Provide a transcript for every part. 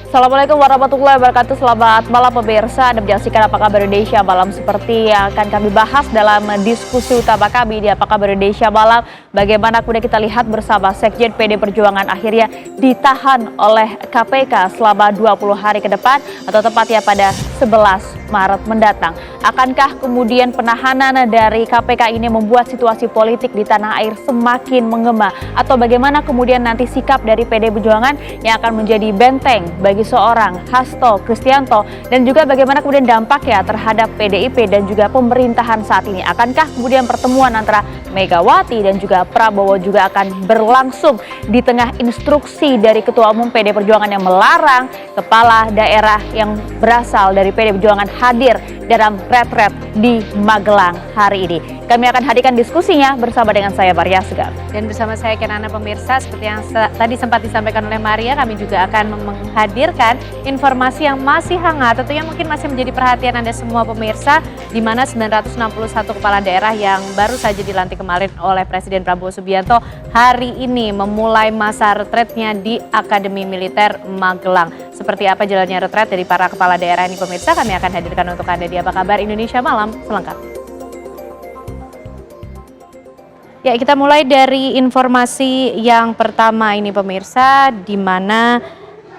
Assalamualaikum warahmatullahi wabarakatuh. Selamat malam pemirsa. Anda menyaksikan Apa Kabar Indonesia Malam, seperti yang akan kami bahas dalam diskusi utama kami di Apa Kabar Indonesia Malam. Bagaimana kemudian kita lihat bersama Sekjen PD Perjuangan akhirnya ditahan oleh KPK selama 20 hari ke depan atau tepatnya pada 11 Maret mendatang. Akankah kemudian penahanan dari KPK ini membuat situasi politik di tanah air semakin menggema, atau bagaimana kemudian nanti sikap dari PD Perjuangan yang akan menjadi benteng bagi seorang Hasto Kristianto, dan juga bagaimana kemudian dampaknya terhadap PDIP dan juga pemerintahan saat ini? Akankah kemudian pertemuan antara Megawati dan juga Prabowo juga akan berlangsung di tengah instruksi dari Ketua Umum PD Perjuangan yang melarang kepala daerah yang berasal dari PD Perjuangan hadir dalam retret di Magelang hari ini? Kami akan hadirkan diskusinya bersama dengan saya Maria Segar. Dan bersama saya Kenana pemirsa, seperti yang tadi sempat disampaikan oleh Maria, kami juga akan menghadirkan informasi yang masih hangat, tentunya mungkin masih menjadi perhatian Anda semua pemirsa, di mana 961 kepala daerah yang baru saja dilantik kemarin oleh Presiden Prabowo Subianto hari ini memulai masa retretnya di Akademi Militer Magelang. Seperti apa jalannya retret dari para kepala daerah ini pemirsa, kami akan hadirkan untuk Anda di Apa Kabar Indonesia Malam selengkapnya. Ya, kita mulai dari informasi yang pertama ini pemirsa, di mana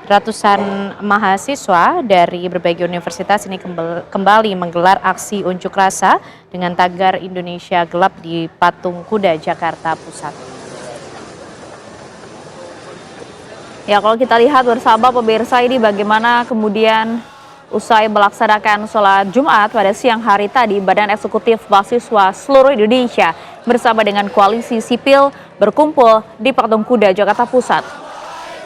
ratusan mahasiswa dari berbagai universitas ini kembali menggelar aksi unjuk rasa dengan tagar Indonesia Gelap di Patung Kuda, Jakarta Pusat. Ya, kalau kita lihat bersama pemirsa ini bagaimana kemudian usai melaksanakan sholat Jumat pada siang hari tadi, Badan Eksekutif Mahasiswa seluruh Indonesia bersama dengan koalisi sipil berkumpul di Patung Kuda, Jakarta Pusat.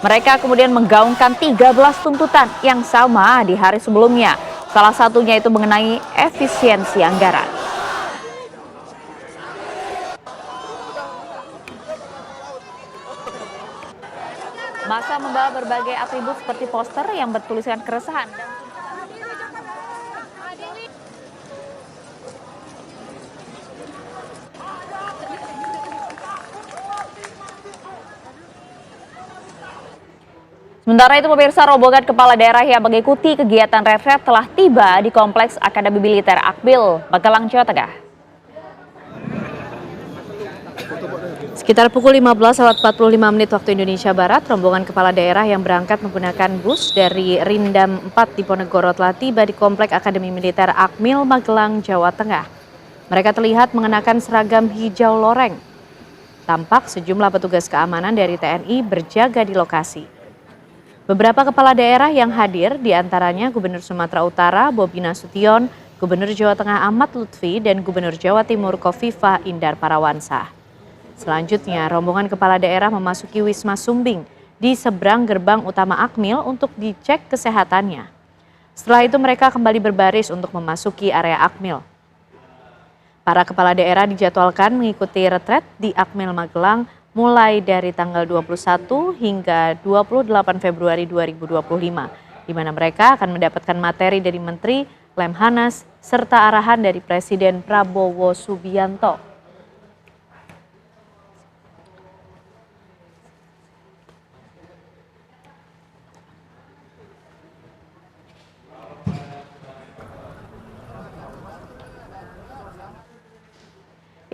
Mereka kemudian menggaungkan 13 tuntutan yang sama di hari sebelumnya. Salah satunya itu mengenai efisiensi anggaran. Masa membawa berbagai atribut seperti poster yang bertuliskan keresahan dan sementara itu pemirsa, rombongan kepala daerah yang mengikuti kegiatan retret telah tiba di Kompleks Akademi Militer Akmil, Magelang, Jawa Tengah. Sekitar pukul 15.45 waktu Indonesia Barat, rombongan kepala daerah yang berangkat menggunakan bus dari Rindam 4 Diponegoro telah tiba di Kompleks Akademi Militer Akmil, Magelang, Jawa Tengah. Mereka terlihat mengenakan seragam hijau loreng. Tampak sejumlah petugas keamanan dari TNI berjaga di lokasi. Beberapa kepala daerah yang hadir diantaranya Gubernur Sumatera Utara Bobi Nasution, Gubernur Jawa Tengah Ahmad Lutfi, dan Gubernur Jawa Timur Khofifah Indar Parawansa. Selanjutnya, rombongan kepala daerah memasuki Wisma Sumbing di seberang gerbang utama Akmil untuk dicek kesehatannya. Setelah itu mereka kembali berbaris untuk memasuki area Akmil. Para kepala daerah dijadwalkan mengikuti retret di Akmil Magelang mulai dari tanggal 21 hingga 28 Februari 2025, di mana mereka akan mendapatkan materi dari Menteri Lemhanas serta arahan dari Presiden Prabowo Subianto.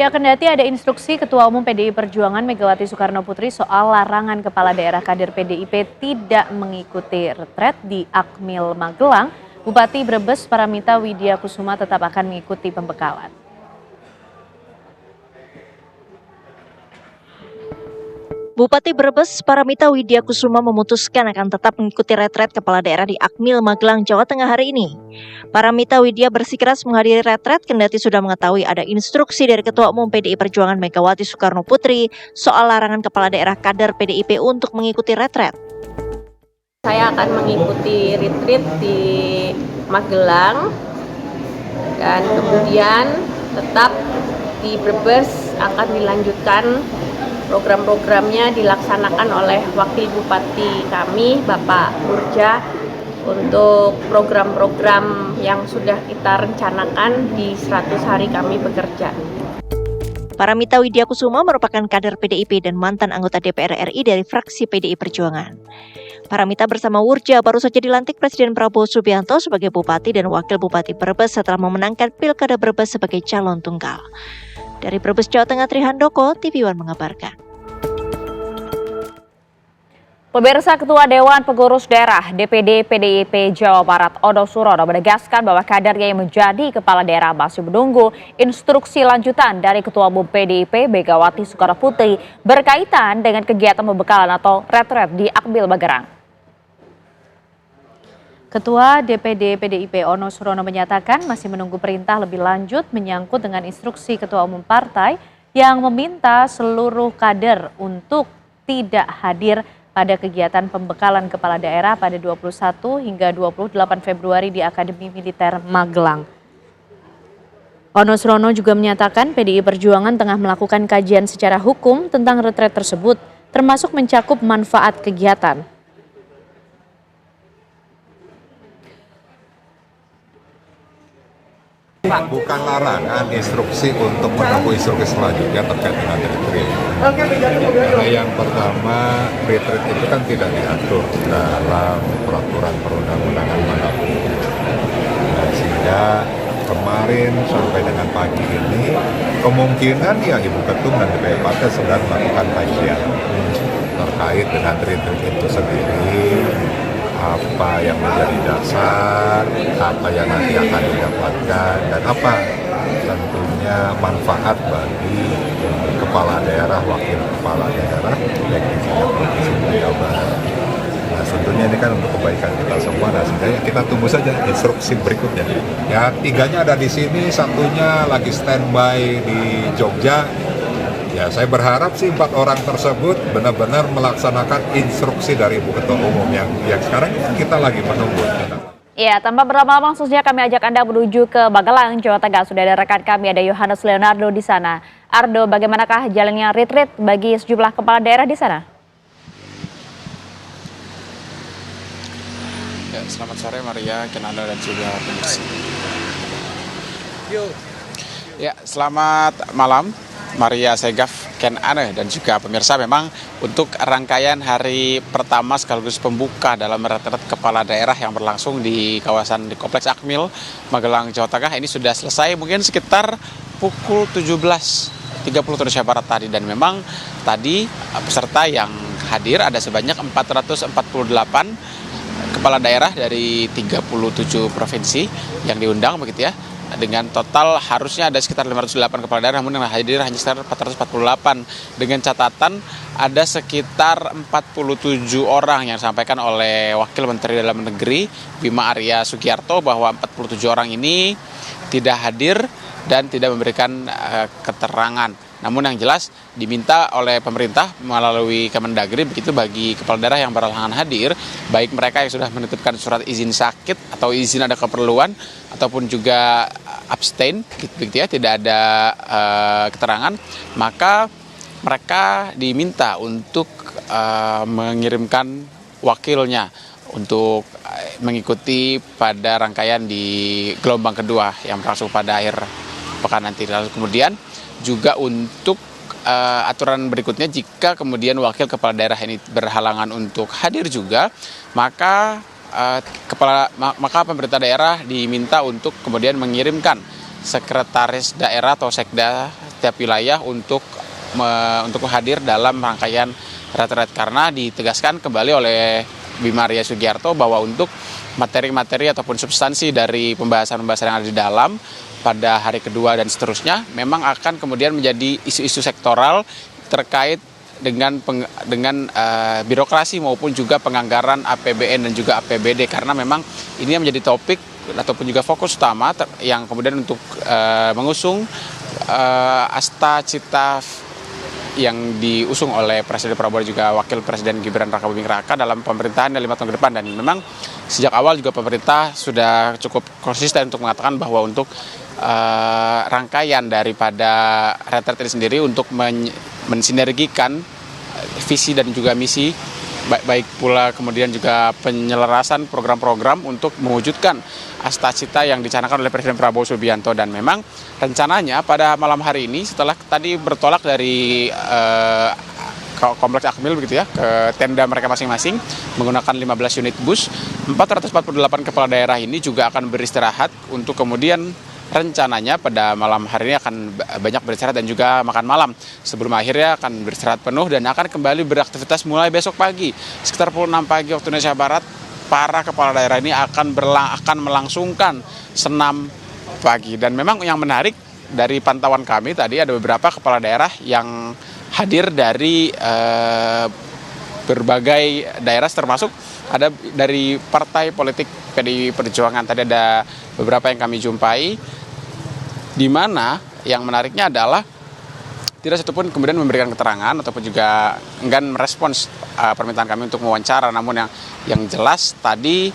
Ya, kendati ada instruksi Ketua Umum PDI Perjuangan Megawati Soekarno Putri soal larangan kepala daerah kader PDIP tidak mengikuti retret di Akmil Magelang, Bupati Brebes Paramita Widya Kusuma tetap akan mengikuti pembekalan. Bupati Brebes Paramita Widya Kusuma memutuskan akan tetap mengikuti retret kepala daerah di Akmil Magelang, Jawa Tengah hari ini. Paramita Widya bersikeras menghadiri retret kendati sudah mengetahui ada instruksi dari Ketua Umum PDI Perjuangan Megawati Soekarno Putri soal larangan kepala daerah kader PDIP untuk mengikuti retret. Saya akan mengikuti retreat di Magelang dan kemudian tetap di Brebes akan dilanjutkan. Program-programnya dilaksanakan oleh Wakil Bupati kami, Bapak Murja, untuk program-program yang sudah kita rencanakan di 100 hari kami bekerja. Paramita Widya Kusuma merupakan kader PDIP dan mantan anggota DPR RI dari fraksi PDI Perjuangan. Paramita bersama Wurja baru saja dilantik Presiden Prabowo Subianto sebagai Bupati dan Wakil Bupati Brebes setelah memenangkan Pilkada Brebes sebagai calon tunggal. Dari Brebes, Jawa Tengah, Trihandoko, TV One mengabarkan. Pemirsa, Ketua Dewan Pengurus Daerah DPD PDIP Jawa Barat Odo Surono menegaskan bahwa kadernya yang menjadi kepala daerah masih menunggu instruksi lanjutan dari Ketua Umum PDIP Megawati Soekarnoputri berkaitan dengan kegiatan pembekalan atau retret di Akmil Magelang. Ketua DPD PDIP Ono Surono menyatakan masih menunggu perintah lebih lanjut menyangkut dengan instruksi Ketua Umum Partai yang meminta seluruh kader untuk tidak hadir pada kegiatan pembekalan kepala daerah pada 21 hingga 28 Februari di Akademi Militer Magelang. Ono Surono juga menyatakan PDI Perjuangan tengah melakukan kajian secara hukum tentang retret tersebut, termasuk mencakup manfaat kegiatan. Bukan larangan instruksi untuk menunggu instruksi selanjutnya terkait dengan retreat. Karena yang pertama, retreat itu kan tidak diatur dalam peraturan perundang-undangan manapun. Sehingga kemarin sampai dengan pagi ini, kemungkinan ya Ibu Ketum dan DPD Partai sedang melakukan kajian terkait dengan retreat itu sendiri. Apa yang menjadi dasar, apa yang nanti akan didapatkan, dan apa tentunya manfaat bagi kepala daerah, wakil kepala daerah, baik di Provinsi Jawa Barat. Nah, tentunya ini kan untuk kebaikan kita semua, nah sehingga kita tunggu saja instruksi berikutnya. Ya, 3-nya ada di sini, 1-nya lagi standby di Jogja. Ya, saya berharap sih 4 orang tersebut benar-benar melaksanakan instruksi dari Ibu Ketua Umum yang sekarang kita lagi menunggu. Ya, tanpa berlama-lama langsungnya kami ajak Anda menuju ke Magelang, Jawa Tengah. Sudah ada rekan kami, ada Yohanes Leonardo di sana. Ardo, bagaimanakah jalannya retreat bagi sejumlah kepala daerah di sana? Ya, selamat sore Maria, Kenanda dan juga pemirsa. Ya, selamat malam Maria Segaf, Ken Ane dan juga pemirsa. Memang untuk rangkaian hari pertama sekaligus pembuka dalam retret kepala daerah yang berlangsung di kawasan di Kompleks Akmil Magelang, Jawa Tengah ini sudah selesai mungkin sekitar pukul 17.30 Indonesia Barat tadi, dan memang tadi peserta yang hadir ada sebanyak 448 kepala daerah dari 37 provinsi yang diundang begitu ya. Dengan total harusnya ada sekitar 508 kepala daerah, namun yang hadir hanya sekitar 448. Dengan catatan ada sekitar 47 orang yang disampaikan oleh Wakil Menteri Dalam Negeri Bima Arya Sugiarto bahwa 47 orang ini tidak hadir dan tidak memberikan keterangan. Namun yang jelas diminta oleh pemerintah melalui Kemendagri begitu bagi kepala daerah yang berhalangan hadir, baik mereka yang sudah menitipkan surat izin sakit atau izin ada keperluan ataupun juga abstain begitu ya, tidak ada keterangan, maka mereka diminta untuk mengirimkan wakilnya untuk mengikuti pada rangkaian di gelombang kedua yang berlangsung pada akhir pekan nanti. Lalu kemudian juga untuk aturan berikutnya, jika kemudian wakil kepala daerah ini berhalangan untuk hadir juga, maka pemerintah daerah diminta untuk kemudian mengirimkan sekretaris daerah atau sekda setiap wilayah untuk hadir dalam rangkaian retret, karena ditegaskan kembali oleh Bima Arya Sugiarto bahwa untuk materi-materi ataupun substansi dari pembahasan-pembahasan yang ada di dalam pada hari kedua dan seterusnya memang akan kemudian menjadi isu-isu sektoral terkait dengan birokrasi maupun juga penganggaran APBN dan juga APBD, karena memang ini yang menjadi topik ataupun juga fokus utama yang kemudian untuk mengusung Asta Cita yang diusung oleh Presiden Prabowo juga Wakil Presiden Gibran Rakabuming Raka dalam pemerintahan 5 tahun ke depan. Dan memang sejak awal juga pemerintah sudah cukup konsisten untuk mengatakan bahwa untuk rangkaian daripada retret ini sendiri untuk mensinergikan visi dan juga misi, baik pula kemudian juga penyelarasan program-program untuk mewujudkan Asta Cita yang dicanangkan oleh Presiden Prabowo Subianto. Dan memang rencananya pada malam hari ini setelah tadi bertolak dari kompleks Akmil begitu ya, ke tenda mereka masing-masing menggunakan 15 unit bus. 448 kepala daerah ini juga akan beristirahat untuk kemudian rencananya pada malam hari ini akan banyak beristirahat dan juga makan malam. Sebelum akhirnya akan beristirahat penuh dan akan kembali beraktivitas mulai besok pagi. Sekitar pukul 6 pagi waktu Indonesia Barat, para kepala daerah ini akan melangsungkan senam pagi. Dan memang yang menarik dari pantauan kami tadi ada beberapa kepala daerah yang hadir dari berbagai daerah, termasuk ada dari partai politik PDI Perjuangan. Tadi ada beberapa yang kami jumpai, di mana yang menariknya adalah tidak satupun kemudian memberikan keterangan ataupun juga enggan merespons permintaan kami untuk mewawancara. Namun yang jelas tadi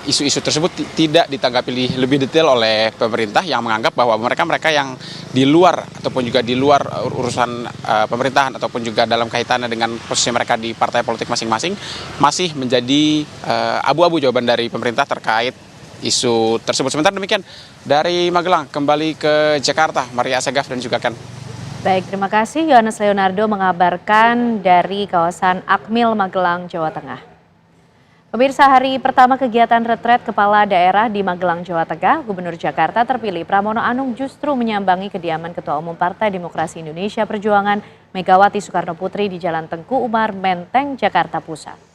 isu-isu tersebut tidak ditanggapi lebih detail oleh pemerintah, yang menganggap bahwa mereka yang di luar ataupun juga di luar urusan pemerintahan ataupun juga dalam kaitannya dengan posisi mereka di partai politik masing-masing masih menjadi abu-abu jawaban dari pemerintah terkait isu tersebut. Sementara demikian dari Magelang kembali ke Jakarta, Maria Segaf dan juga Ken. Baik, terima kasih Yohanes Leonardo mengabarkan dari kawasan Akmil, Magelang, Jawa Tengah. Pemirsa, hari pertama kegiatan retret kepala daerah di Magelang, Jawa Tengah, Gubernur Jakarta terpilih Pramono Anung justru menyambangi kediaman Ketua Umum Partai Demokrasi Indonesia Perjuangan Megawati Soekarno Putri di Jalan Tengku Umar, Menteng, Jakarta Pusat.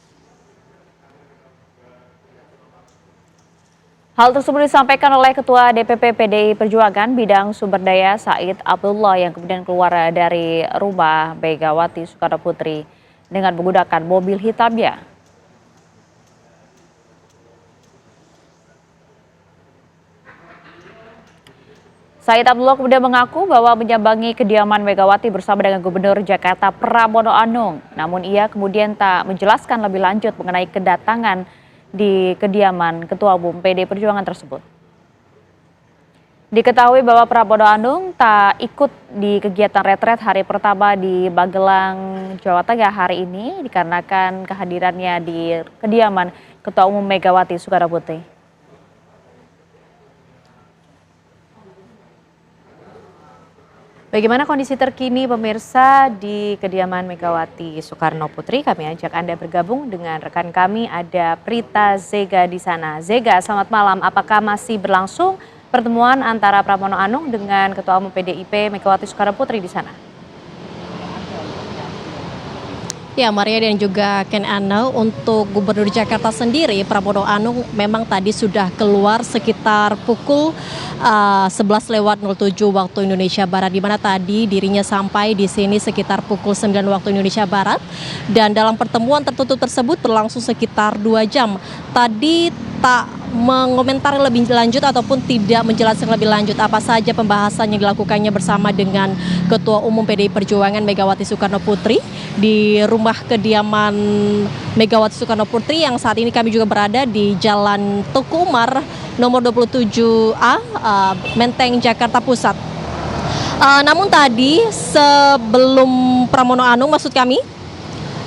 Hal tersebut disampaikan oleh Ketua DPP PDI Perjuangan bidang sumber daya Said Abdullah yang kemudian keluar dari rumah Megawati Soekarno Putri dengan menggunakan mobil hitamnya. Said Abdullah kemudian mengaku bahwa menyambangi kediaman Megawati bersama dengan Gubernur Jakarta Pramono Anung. Namun ia kemudian tak menjelaskan lebih lanjut mengenai kedatangan di kediaman Ketua Umum PDI Perjuangan tersebut. Diketahui bahwa Pramono Anung tak ikut di kegiatan retret hari pertama di Magelang, Jawa Tengah hari ini dikarenakan kehadirannya di kediaman Ketua Umum Megawati Soekarno Putri. Bagaimana kondisi terkini pemirsa di kediaman Megawati Soekarno Putri? Kami ajak Anda bergabung dengan rekan kami, ada Prita Zega di sana. Zega, selamat malam. Apakah masih berlangsung pertemuan antara Pramono Anung dengan Ketua Umum PDIP Megawati Soekarno Putri di sana? Ya, Maria dan juga Ken Ana, untuk Gubernur Jakarta sendiri, Pramono Anung memang tadi sudah keluar sekitar pukul 11:07 waktu Indonesia Barat, di mana tadi dirinya sampai di sini sekitar pukul 9 waktu Indonesia Barat, dan dalam pertemuan tertutup tersebut berlangsung sekitar 2 jam. Tadi tak mengomentari lebih lanjut ataupun tidak menjelaskan lebih lanjut apa saja pembahasan yang dilakukannya bersama dengan Ketua Umum PDI Perjuangan Megawati Soekarno Putri di rumah kediaman Megawati Soekarno Putri yang saat ini kami juga berada di Jalan Tengku Umar nomor 27A, Menteng, Jakarta Pusat. Namun tadi sebelum Pramono Anung, maksud kami,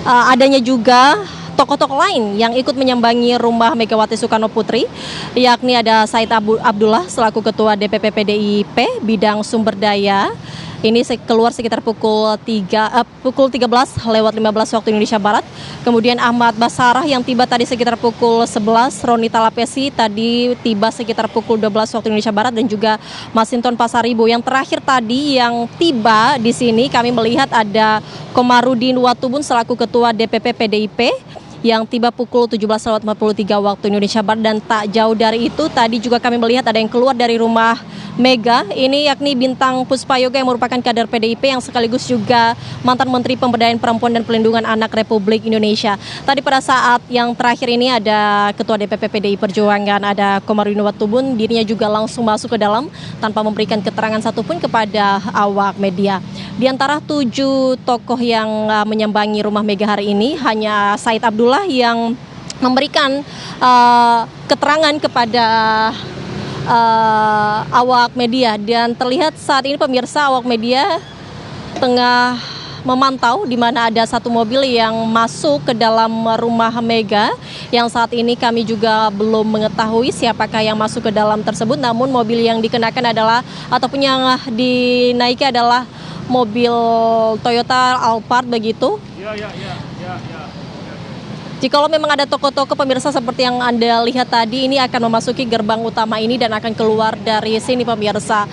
adanya juga tokoh-tokoh lain yang ikut menyambangi rumah Megawati Soekarno Putri, yakni ada Said Abdullah selaku Ketua DPP PDIP bidang sumber daya. Ini keluar sekitar pukul 13:15 waktu Indonesia Barat. Kemudian Ahmad Basarah yang tiba tadi sekitar pukul 11, Roni Talapesi tadi tiba sekitar pukul 12 waktu Indonesia Barat, dan juga Masinton Pasaribu. Yang terakhir tadi yang tiba di sini kami melihat ada Komarudin Watubun selaku Ketua DPP PDIP yang tiba pukul 17:43 waktu Indonesia Barat. Dan tak jauh dari itu tadi juga kami melihat ada yang keluar dari rumah Mega, ini yakni Bintang Puspayoga yang merupakan kader PDIP yang sekaligus juga mantan Menteri Pemberdayaan Perempuan dan Perlindungan Anak Republik Indonesia. Tadi pada saat yang terakhir ini ada Ketua DPP PDI Perjuangan, ada Komarudin Watubun, dirinya juga langsung masuk ke dalam tanpa memberikan keterangan satupun kepada awak media. Di antara 7 tokoh yang menyambangi rumah Mega hari ini, hanya Said Abdullah yang memberikan keterangan kepada awak media, dan terlihat saat ini pemirsa awak media tengah memantau di mana ada satu mobil yang masuk ke dalam rumah Mega, yang saat ini kami juga belum mengetahui siapakah yang masuk ke dalam tersebut. Namun mobil yang dikenakan adalah ataupun yang dinaiki adalah mobil Toyota Alphard begitu. Jikalau memang ada toko-toko pemirsa seperti yang Anda lihat tadi, ini akan memasuki gerbang utama ini dan akan keluar dari sini pemirsa.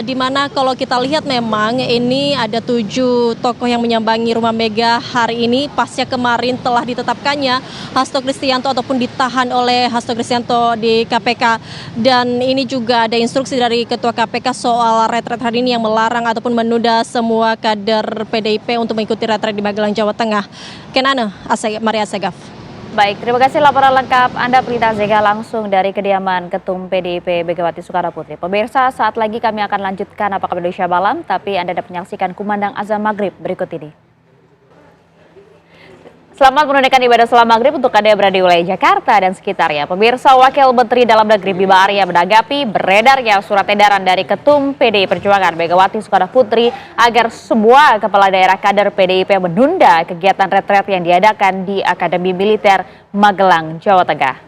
Di mana kalau kita lihat memang ini ada 7 tokoh yang menyambangi Rumah Mega hari ini pasca kemarin telah ditetapkannya Hasto Kristianto ataupun ditahan oleh Hasto Kristianto di KPK. Dan ini juga ada instruksi dari Ketua KPK soal retret hari ini yang melarang ataupun menunda semua kader PDIP untuk mengikuti retret di Magelang, Jawa Tengah. Kenana, Maria Segaf. Baik, terima kasih laporan lengkap Anda Prita Zega langsung dari kediaman Ketum PDIP Megawati Soekarno Putri. Pemirsa, saat lagi kami akan lanjutkan Apa Kabar Indonesia Malam, tapi Anda dapat menyaksikan kumandang azan maghrib berikut ini. Selamat menunaikan ibadah salat maghrib untuk Anda yang berada di wilayah Jakarta dan sekitarnya. Pemirsa, Wakil Menteri Dalam Negeri Bima Arya menanggapi beredarnya surat edaran dari Ketum PDI Perjuangan Megawati Soekarno Putri agar semua kepala daerah kader PDIP menunda kegiatan retret yang diadakan di Akademi Militer Magelang, Jawa Tengah.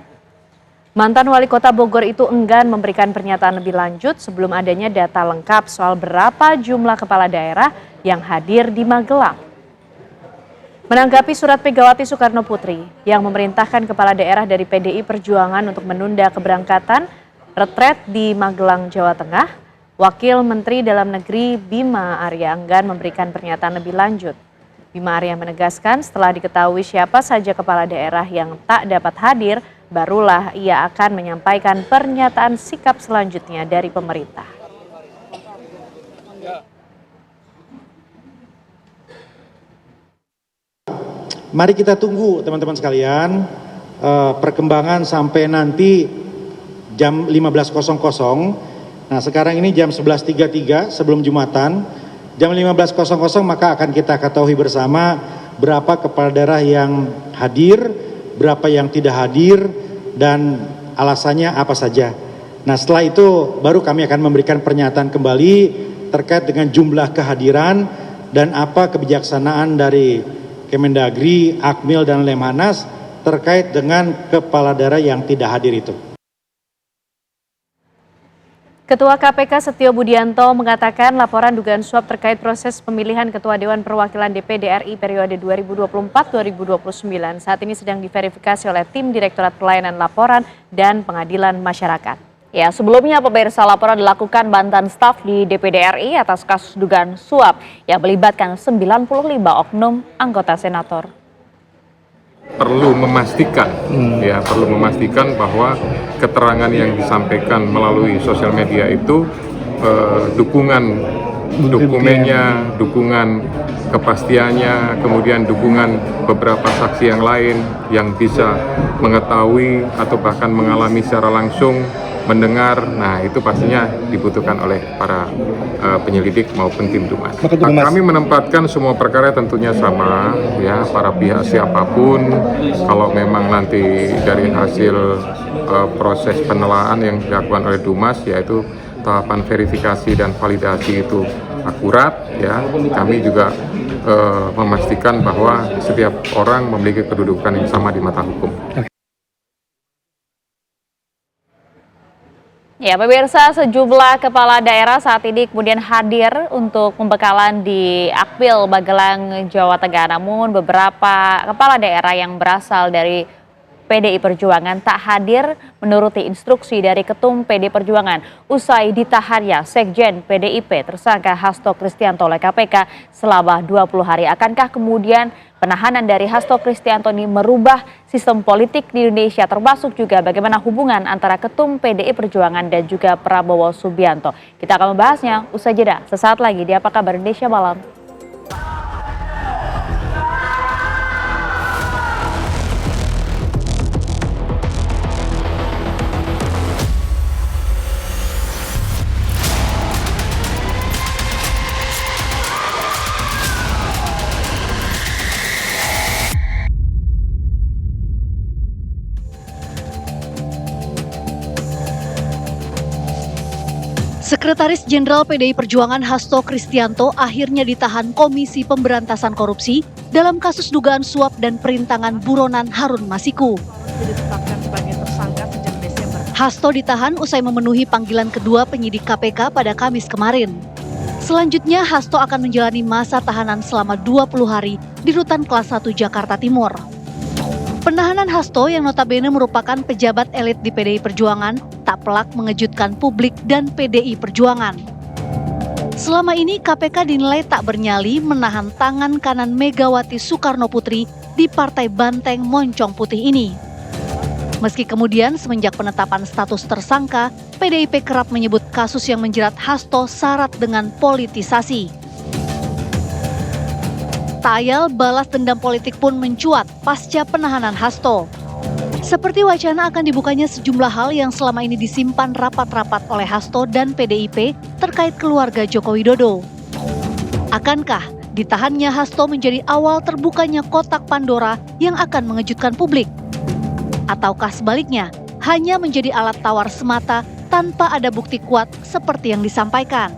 Mantan Wali Kota Bogor itu enggan memberikan pernyataan lebih lanjut sebelum adanya data lengkap soal berapa jumlah kepala daerah yang hadir di Magelang. Menanggapi surat Megawati Soekarno Putri yang memerintahkan kepala daerah dari PDI Perjuangan untuk menunda keberangkatan retret di Magelang, Jawa Tengah, Wakil Menteri Dalam Negeri Bima Arya enggan memberikan pernyataan lebih lanjut. Bima Arya menegaskan setelah diketahui siapa saja kepala daerah yang tak dapat hadir, barulah ia akan menyampaikan pernyataan sikap selanjutnya dari pemerintah. Mari kita tunggu teman-teman sekalian perkembangan sampai nanti jam 15.00. Nah sekarang ini jam 11.33 sebelum Jumatan. Jam 15.00 maka akan kita ketahui bersama berapa kepala daerah yang hadir, berapa yang tidak hadir, dan alasannya apa saja. Nah setelah itu baru kami akan memberikan pernyataan kembali terkait dengan jumlah kehadiran dan apa kebijaksanaan dari Kemendagri, Akmil, dan Lemhanas terkait dengan kepala daerah yang tidak hadir itu. Ketua KPK Setio Budianto mengatakan laporan dugaan suap terkait proses pemilihan Ketua Dewan Perwakilan DPD RI periode 2024-2029 saat ini sedang diverifikasi oleh tim Direktorat Pelayanan Laporan dan Pengadilan Masyarakat. Ya, sebelumnya pemirsa laporan dilakukan mantan staf di DPD RI atas kasus dugaan suap yang melibatkan 95 oknum anggota senator. Perlu memastikan bahwa keterangan yang disampaikan melalui sosial media itu dukungan dokumennya, dukungan kepastiannya, kemudian dukungan beberapa saksi yang lain yang bisa mengetahui atau bahkan mengalami secara langsung mendengar. Nah itu pastinya dibutuhkan oleh para penyelidik maupun tim Dumas. Kami menempatkan semua perkara tentunya sama ya, para pihak siapapun kalau memang nanti dari hasil proses penelaahan yang dilakukan oleh Dumas yaitu tahapan verifikasi dan validasi itu akurat ya, kami juga memastikan bahwa setiap orang memiliki kedudukan yang sama di mata hukum. Ya, pemirsa, sejumlah kepala daerah saat ini kemudian hadir untuk pembekalan di Akmil Magelang, Jawa Tengah. Namun beberapa kepala daerah yang berasal dari PDI Perjuangan tak hadir menuruti instruksi dari Ketum PDI Perjuangan. Usai ditahannya Sekjen PDIP tersangka Hasto Kristianto oleh KPK selama 20 hari. Akankah kemudian penahanan dari Hasto Kristianto ini merubah sistem politik di Indonesia, termasuk juga bagaimana hubungan antara Ketum PDI Perjuangan dan juga Prabowo Subianto? Kita akan membahasnya usai jeda sesaat lagi di Apa Kabar Indonesia Malam. Sekretaris Jenderal PDI Perjuangan Hasto Kristianto akhirnya ditahan Komisi Pemberantasan Korupsi dalam kasus dugaan suap dan perintangan buronan Harun Masiku. Hasto ditahan usai memenuhi panggilan kedua penyidik KPK pada Kamis kemarin. Selanjutnya, Hasto akan menjalani masa tahanan selama 20 hari di Rutan Kelas 1 Jakarta Timur. Penahanan Hasto yang notabene merupakan pejabat elit di PDI Perjuangan tak pelak mengejutkan publik dan PDI Perjuangan. Selama ini KPK dinilai tak bernyali menahan tangan kanan Megawati Soekarno Putri di Partai Banteng Moncong Putih ini. Meski kemudian semenjak penetapan status tersangka, PDIP kerap menyebut kasus yang menjerat Hasto syarat dengan politisasi. Tak ayal, balas dendam politik pun mencuat pasca penahanan Hasto. Seperti wacana akan dibukanya sejumlah hal yang selama ini disimpan rapat-rapat oleh Hasto dan PDIP terkait keluarga Joko Widodo. Akankah ditahannya Hasto menjadi awal terbukanya kotak Pandora yang akan mengejutkan publik? Ataukah sebaliknya, hanya menjadi alat tawar semata tanpa ada bukti kuat seperti yang disampaikan?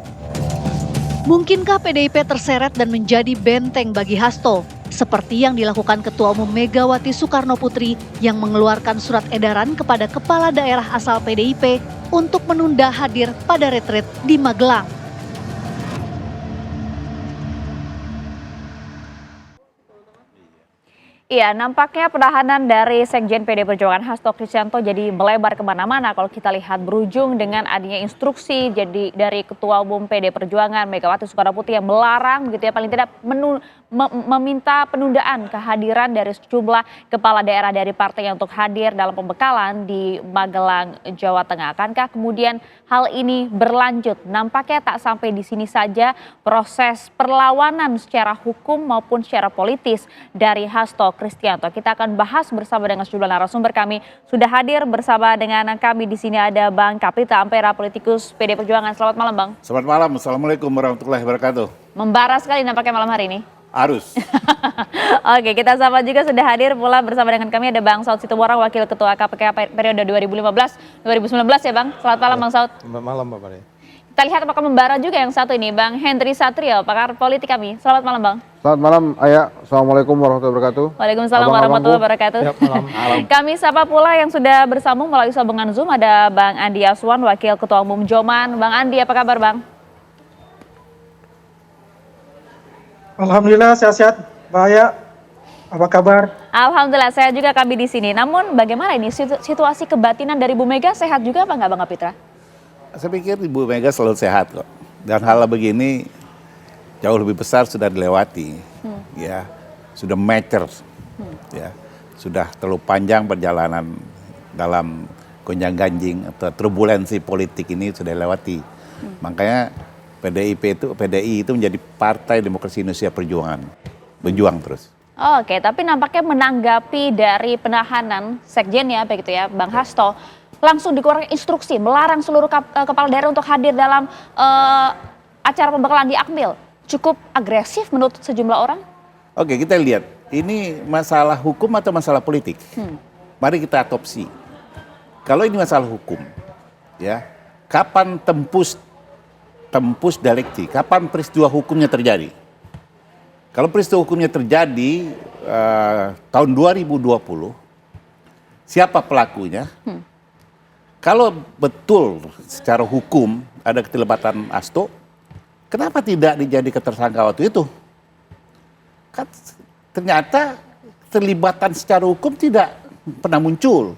Mungkinkah PDIP terseret dan menjadi benteng bagi Hasto, seperti yang dilakukan Ketua Umum Megawati Soekarno Putri yang mengeluarkan surat edaran kepada kepala daerah asal PDIP untuk menunda hadir pada retreat di Magelang? Iya, nampaknya penahanan dari Sekjen PD Perjuangan Hasto Kristianto jadi melebar kemana-mana kalau kita lihat berujung dengan adanya instruksi jadi dari Ketua Umum PD Perjuangan Megawati Soekarno Putri yang melarang begitu ya paling tidak meminta penundaan kehadiran dari sejumlah kepala daerah dari partainya untuk hadir dalam pembekalan di Magelang, Jawa Tengah. Akankah kemudian hal ini berlanjut? Nampaknya tak sampai di sini saja proses perlawanan secara hukum maupun secara politis dari Hasto Kristianto. Kita akan bahas bersama dengan sejumlah narasumber. Kami sudah hadir bersama dengan kami di sini ada Bang Kapita Ampera, politikus PD Perjuangan. Selamat malam, Bang. Selamat malam. Assalamualaikum warahmatullahi wabarakatuh. Membara sekali nampaknya malam hari ini. Arus. Oke, kita sama juga sudah hadir pula bersama dengan kami ada Bang Saud Situmorang, Wakil Ketua KPK periode 2015-2019 ya Bang. Selamat malam Bang Saud. Malam Bapak. Kita lihat apakah membara juga yang satu ini, Bang Hendri Satrio, pakar politik kami. Selamat malam Bang. Selamat malam Ayah, Assalamualaikum warahmatullahi wabarakatuh. Waalaikumsalam warahmatullahi wabarakatuh. Ya, malam. Kami sapa pula yang sudah bersambung melalui sambungan Zoom, ada Bang Andi Aswan, Wakil Ketua Umum Joman. Bang Andi, apa kabar Bang? Alhamdulillah sehat-sehat, Mbak Aya. Apa kabar? Alhamdulillah, saya juga kami di sini. Namun bagaimana ini situasi kebatinan dari Bu Mega sehat juga apa enggak Bang Kapitra? Saya pikir Ibu Mega selalu sehat kok. Dan hal begini jauh lebih besar sudah dilewati, ya, sudah mature, ya, sudah terlalu panjang perjalanan dalam gonjang-ganjing atau turbulensi politik ini sudah dilewati. Makanya PDI itu menjadi Partai Demokrasi Indonesia Perjuangan, berjuang terus. Oke, tapi nampaknya menanggapi dari penahanan sekjennya begitu ya, Bang Hasto, langsung dikeluarkan instruksi melarang seluruh kepala daerah untuk hadir dalam acara pembekalan di Akmil. Cukup agresif menurut sejumlah orang? Oke, kita lihat ini masalah hukum atau masalah politik. Mari kita otopsi. Kalau ini masalah hukum, ya, kapan tempus delikti, kapan peristiwa hukumnya terjadi? Kalau peristiwa hukumnya terjadi tahun 2020, siapa pelakunya? Kalau betul secara hukum ada keterlibatan Hasto, kenapa tidak dijadikan tersangka waktu itu? Kan ternyata keterlibatan secara hukum tidak pernah muncul.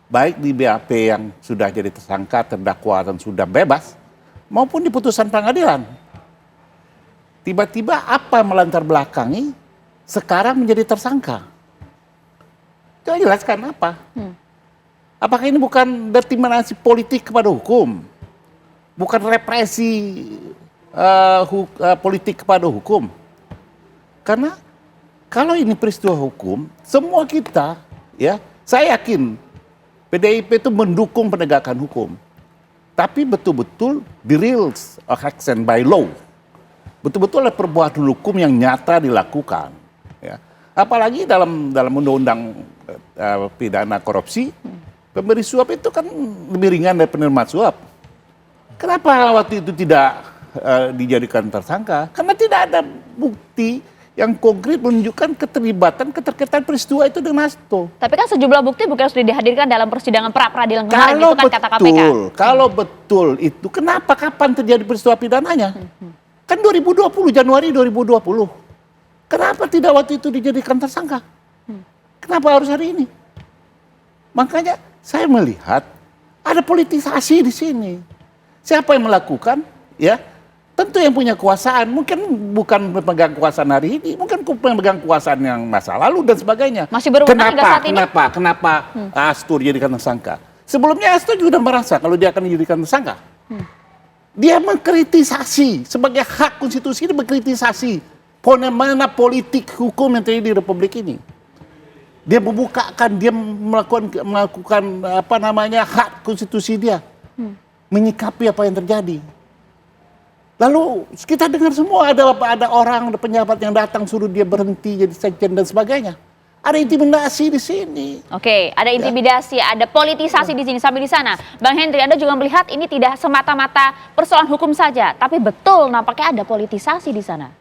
Baik di BAP yang sudah jadi tersangka, terdakwa dan sudah bebas, maupun di putusan pengadilan. Tiba-tiba apa melantar belakangi sekarang menjadi tersangka? Coba jelaskan apa? Apakah ini bukan determinasi politik kepada hukum? Bukan represi politik kepada hukum? Karena kalau ini peristiwa hukum, semua kita, ya, saya yakin PDIP itu mendukung penegakan hukum. Tapi betul-betul the real action by law. Betul-betul ada perbuatan hukum yang nyata dilakukan. Ya. Apalagi dalam undang-undang pidana korupsi, pemberi suap itu kan lebih ringan dari penerima suap. Kenapa waktu itu tidak dijadikan tersangka? Karena tidak ada bukti yang konkret menunjukkan keterkaitan peristiwa itu dengan Hasto. Tapi kan sejumlah bukti bukan sudah dihadirkan dalam persidangan pra-peradilan kemarin itu kan kata KPK. Kalau betul itu, kenapa kapan terjadi peristiwa pidananya? Kan 2020, Januari 2020. Kenapa tidak waktu itu dijadikan tersangka? Kenapa harus hari ini? Makanya saya melihat ada politisasi di sini. Siapa yang melakukan? Ya, tentu yang punya kekuasaan. Mungkin bukan pemegang kekuasaan hari ini, mungkin pemegang kekuasaan yang masa lalu dan sebagainya. Masih berwenang hingga saat ini? Kenapa Hasto dijadikan tersangka? Sebelumnya Hasto juga merasa kalau dia akan dijadikan tersangka. Dia mengkritisasi sebagai hak konstitusi, dia mengkritisasi fenomena politik hukum yang terjadi di Republik ini. Dia membukakan, dia melakukan apa namanya hak konstitusi dia, menyikapi apa yang terjadi. Lalu kita dengar semua ada orang, ada pejabat yang datang suruh dia berhenti jadi sekjen dan sebagainya. Ada intimidasi di sini. Oke, ada intimidasi, ada politisasi di sini sampai di sana. Bang Henry, Anda juga melihat ini tidak semata-mata persoalan hukum saja, tapi betul nampaknya ada politisasi di sana.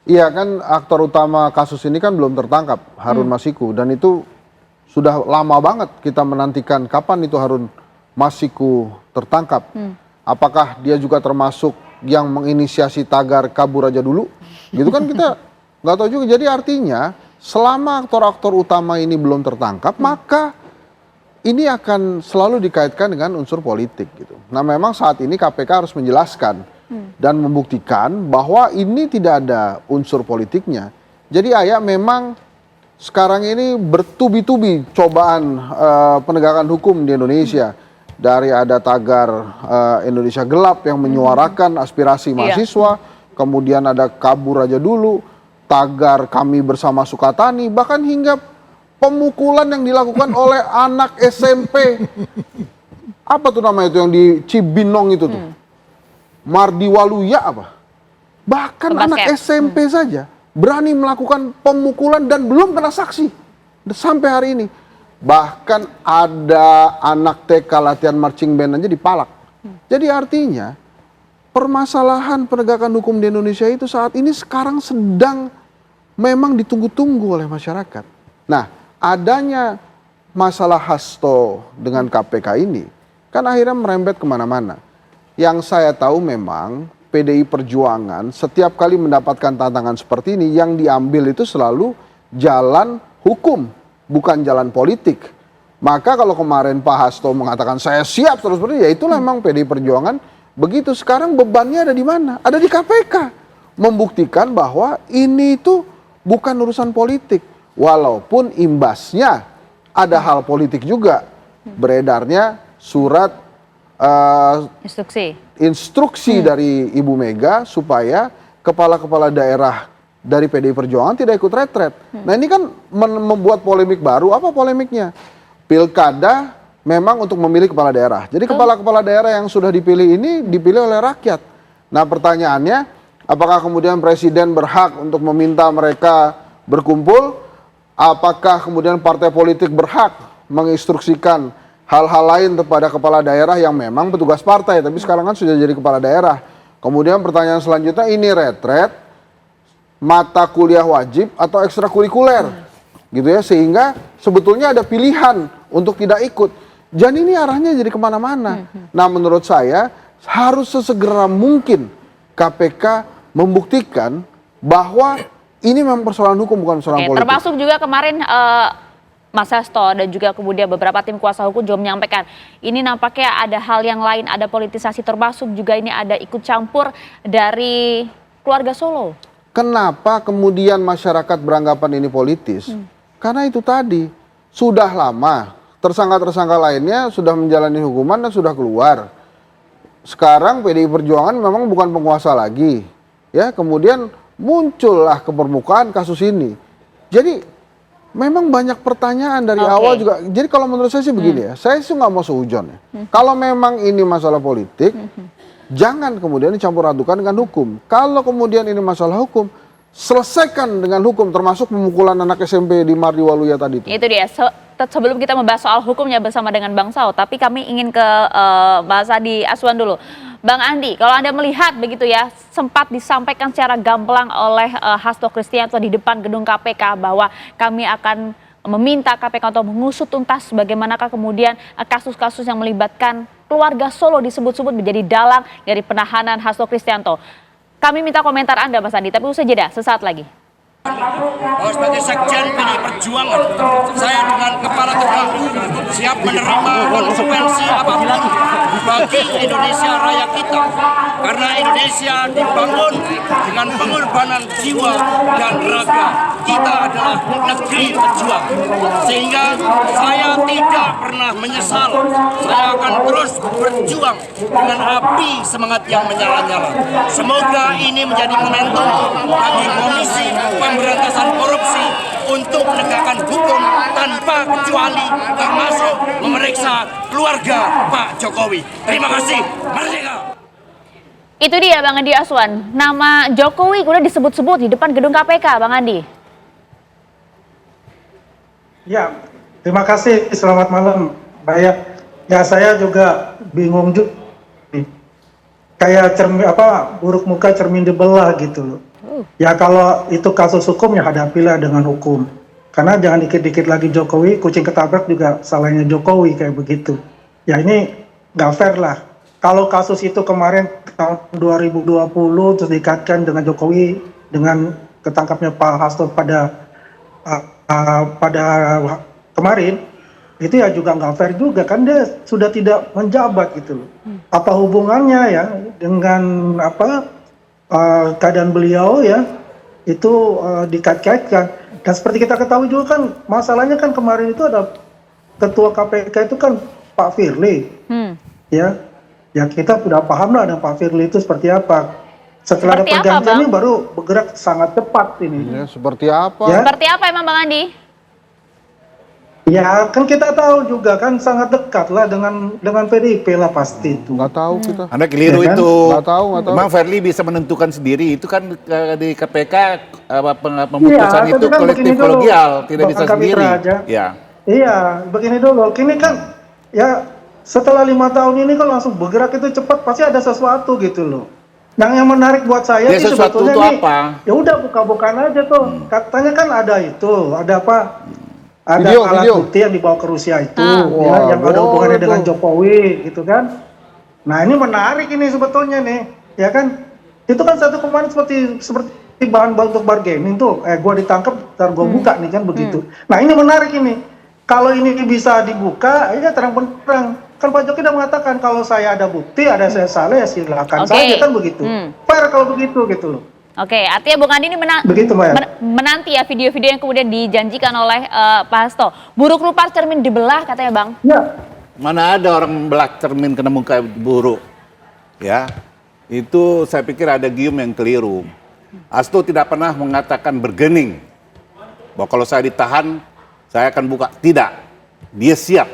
Iya kan, aktor utama kasus ini kan belum tertangkap, Harun Masiku, dan itu sudah lama banget kita menantikan kapan itu Harun Masiku tertangkap. Apakah dia juga termasuk yang menginisiasi tagar kabur aja dulu? Gitu kan kita nggak tahu juga. Jadi artinya selama aktor-aktor utama ini belum tertangkap, maka ini akan selalu dikaitkan dengan unsur politik gitu. Nah memang saat ini KPK harus menjelaskan dan membuktikan bahwa ini tidak ada unsur politiknya. Jadi Ayah memang sekarang ini bertubi-tubi cobaan penegakan hukum di Indonesia. Dari ada tagar Indonesia Gelap yang menyuarakan aspirasi mahasiswa, kemudian ada kabur aja dulu, tagar Kami Bersama Sukatani, bahkan hingga pemukulan yang dilakukan oleh anak SMP. Apa tuh namanya itu yang di Cibinong itu tuh? Mardi Waluya apa? Bahkan anak SMP saja berani melakukan pemukulan dan belum kena saksi sampai hari ini. Bahkan ada anak TK latihan marching band aja dipalak. Jadi artinya permasalahan penegakan hukum di Indonesia itu saat ini sekarang sedang memang ditunggu-tunggu oleh masyarakat. Nah, adanya masalah Hasto dengan KPK ini kan akhirnya merembet kemana-mana. Yang saya tahu memang PDI Perjuangan setiap kali mendapatkan tantangan seperti ini yang diambil itu selalu jalan hukum, bukan jalan politik. Maka kalau kemarin Pak Hasto mengatakan saya siap terus seperti ya itulah memang PDI Perjuangan begitu. Sekarang bebannya ada di mana? Ada di KPK. Membuktikan bahwa ini itu bukan urusan politik. Walaupun imbasnya ada hal politik juga. Beredarnya surat instruksi dari Ibu Mega supaya kepala-kepala daerah dari PDI Perjuangan tidak ikut retret. Nah ini kan membuat polemik baru. Apa polemiknya? Pilkada memang untuk memilih kepala daerah. Jadi kepala-kepala daerah yang sudah dipilih ini dipilih oleh rakyat. Nah pertanyaannya, apakah kemudian presiden berhak untuk meminta mereka berkumpul? Apakah kemudian partai politik berhak menginstruksikan hal-hal lain kepada kepala daerah yang memang petugas partai, tapi sekarang kan sudah jadi kepala daerah. Kemudian pertanyaan selanjutnya, ini retret mata kuliah wajib atau ekstrakurikuler, gitu ya, sehingga sebetulnya ada pilihan untuk tidak ikut. Dan ini arahnya jadi kemana-mana. Nah menurut saya harus sesegera mungkin KPK membuktikan bahwa ini memang persoalan hukum bukan persoalan politik. Termasuk juga kemarin Mas Hasto dan juga kemudian beberapa tim kuasa hukum juga menyampaikan ini nampaknya ada hal yang lain, ada politisasi, termasuk juga ini ada ikut campur dari keluarga Solo. Kenapa kemudian masyarakat beranggapan ini politis? Karena itu tadi sudah lama tersangka-tersangka lainnya sudah menjalani hukuman dan sudah keluar. Sekarang PDI Perjuangan memang bukan penguasa lagi, ya. Kemudian muncullah ke permukaan kasus ini. Jadi memang banyak pertanyaan dari awal juga. Jadi kalau menurut saya sih begini ya, saya sih nggak mau seujon ya. Kalau memang ini masalah politik, jangan kemudian dicampur adukan dengan hukum. Kalau kemudian ini masalah hukum, selesaikan dengan hukum, termasuk pemukulan anak SMP di Mardi Waluya tadi itu. Itu dia. Sebelum kita membahas soal hukumnya bersama dengan Bang Sao, tapi kami ingin ke Mbak Sadi Aswan dulu. Bang Andi, kalau Anda melihat begitu ya, sempat disampaikan secara gamblang oleh Hasto Kristianto di depan gedung KPK bahwa kami akan meminta KPK untuk mengusut tuntas bagaimanakah kemudian kasus-kasus yang melibatkan keluarga Solo disebut-sebut menjadi dalang dari penahanan Hasto Kristianto. Kami minta komentar Anda Mas Andi, tapi usai jeda sesaat lagi. Sebagai sekjen PDI Perjuangan, saya dengan kepala tegak siap menerima konsekuensi apapun bagi Indonesia Raya kita. Karena Indonesia dibangun dengan pengorbanan jiwa dan raga. Kita adalah negeri pejuang. Sehingga saya tidak pernah menyesal. Saya akan terus berjuang dengan api semangat yang menyala-nyala. Semoga ini menjadi momentum bagi Komisi Pemberantasan Korupsi untuk menegakkan hukum tanpa kecuali, termasuk memeriksa keluarga Pak Jokowi. Terima kasih. Merdeka! Itu dia Bang Andi Aswan, nama Jokowi udah disebut-sebut di depan gedung KPK, Bang Andi. Ya, terima kasih. Selamat malam, Mbak. Ya, saya juga bingung juga. Kayak buruk muka cermin dibelah gitu loh. Ya kalau itu kasus hukum ya hadapilah dengan hukum. Karena jangan dikit-dikit lagi Jokowi, kucing ketabrak juga salahnya Jokowi kayak begitu. Ya ini nggak fair lah. Kalau kasus itu kemarin tahun 2020 terus dikaitkan dengan Jokowi dengan ketangkapnya Pak Hasto pada kemarin, itu ya juga nggak fair juga kan, dia sudah tidak menjabat gitu loh. Apa hubungannya ya dengan keadaan beliau ya itu dikait-kaitkan. Dan seperti kita ketahui juga kan masalahnya kan kemarin itu ada ketua KPK itu kan Pak Firly. Ya kita sudah paham lah dengan Pak Firly itu seperti apa. Setelah ada pergantian ini baru bergerak sangat cepat ini. Ya, seperti apa? Ya? Seperti apa emang Bang Andi? Ya kan kita tahu juga kan sangat dekat lah dengan PDIP lah pasti itu. Nggak tahu kita. Anda keliru Ya kan? itu. Nggak tahu. Memang Firly bisa menentukan sendiri. Itu kan di KPK pemutusan Iya, itu kan kolektif begini kolegial, dulu, tidak Bang bisa Kapitra sendiri. aja. Ya. Iya, begini dulu. Kini kan ya setelah 5 tahun ini kan langsung bergerak itu cepat, pasti ada sesuatu gitu loh. Yang menarik buat saya Ya, sih sesuatu sebetulnya itu nih, apa? ya udah buka-bukaan aja tuh. Katanya kan ada itu, ada apa? Ada alat bukti yang dibawa ke Rusia itu, ya, yang ada hubungannya dengan Jokowi, gitu kan? Nah ini menarik ini sebetulnya nih, ya kan? Itu kan satu kemarin seperti bahan untuk bargaining tuh. Gua ditangkap, ntar gua buka nih kan begitu. Nah ini menarik ini. Kalau ini bisa dibuka, ya terang-benderang. Kan Pak Jokowi udah mengatakan kalau saya ada bukti, ada saya salah ya silakan saja kan begitu. Fair kalau begitu gitu loh. Oke, artinya Bung Andi ini Begitu, Mbak. menanti ya video-video yang kemudian dijanjikan oleh Pak Hasto. Buruk rupa cermin dibelah katanya Bang. Ya. Mana ada orang membelah cermin kena muka buruk. Ya. Itu saya pikir ada gium yang keliru. Hasto tidak pernah mengatakan bergening. Bahwa kalau saya ditahan, saya akan buka. Tidak. Dia siap.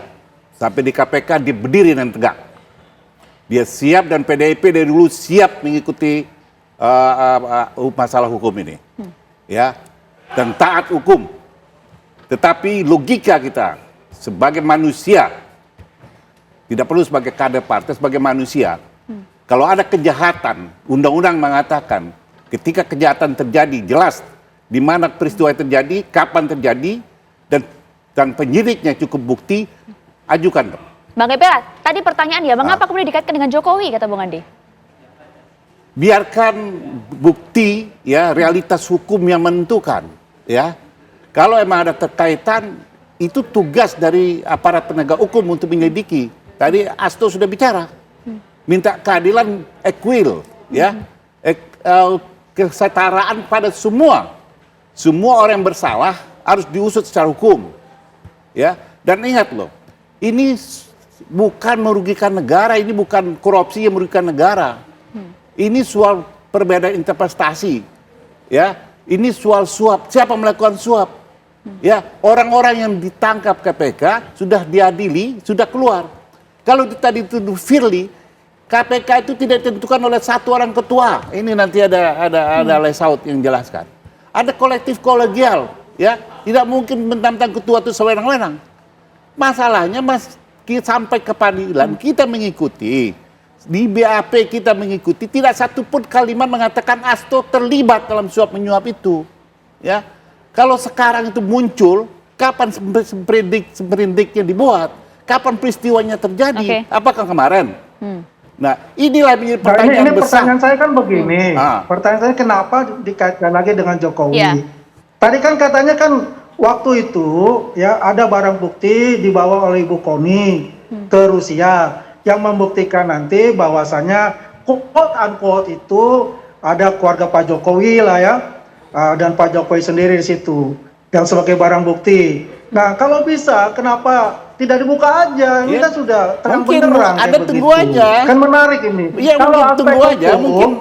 Sampai di KPK dia berdiri dan tegak. Dia siap dan PDIP dari dulu siap mengikuti masalah hukum ini. Ya. Dan taat hukum. Tetapi logika kita sebagai manusia, tidak perlu sebagai kader partai, sebagai manusia. Kalau ada kejahatan, undang-undang mengatakan ketika kejahatan terjadi jelas di mana peristiwa terjadi, kapan terjadi, dan penyidiknya cukup bukti, ajukan. Bang Epera, tadi pertanyaan ya, mengapa kemudian dikaitkan dengan Jokowi kata Bung Andi? Biarkan bukti, ya, realitas hukum yang menentukan, ya. Kalau emang ada terkaitan, itu tugas dari aparat penegak hukum untuk menyelidiki. Tadi Hasto sudah bicara, minta keadilan equal, ya, kesetaraan pada semua orang yang bersalah harus diusut secara hukum, ya. Dan ingat loh, ini bukan merugikan negara, ini bukan korupsi yang merugikan negara. Ini soal perbedaan interpretasi, ya. Ini soal suap. Siapa melakukan suap? Ya, orang-orang yang ditangkap KPK sudah diadili, sudah keluar. Kalau tadi dituduh Firly, KPK itu tidak ditentukan oleh satu orang ketua. Ini nanti ada layout yang jelaskan. Ada kolektif kolegial, ya. Tidak mungkin mentang-mentang ketua itu sewenang-wenang. Masalahnya sampai ke pengadilan kita mengikuti. Di BAP kita mengikuti, tidak satu pun kalimat mengatakan Hasto terlibat dalam suap menyuap itu. Ya, kalau sekarang itu muncul, kapan sprindiknya dibuat? Kapan peristiwanya terjadi? Apakah kemarin? Nah, inilah menjadi Nah, pertanyaan ini besar. pertanyaan saya kan begini. Pertanyaan saya kenapa dikaitkan lagi dengan Jokowi? Tadi kan katanya kan waktu itu ya ada barang bukti dibawa oleh Ibu Koni ke Rusia yang membuktikan nanti bahwasanya quote unquote itu ada keluarga Pak Jokowi lah ya, dan Pak Jokowi sendiri di situ yang sebagai barang bukti. Nah, kalau bisa kenapa tidak dibuka aja? Ini kan sudah terang benderang. Ada tunggu aja. Kan menarik ini. Iya, mungkin tunggu aja.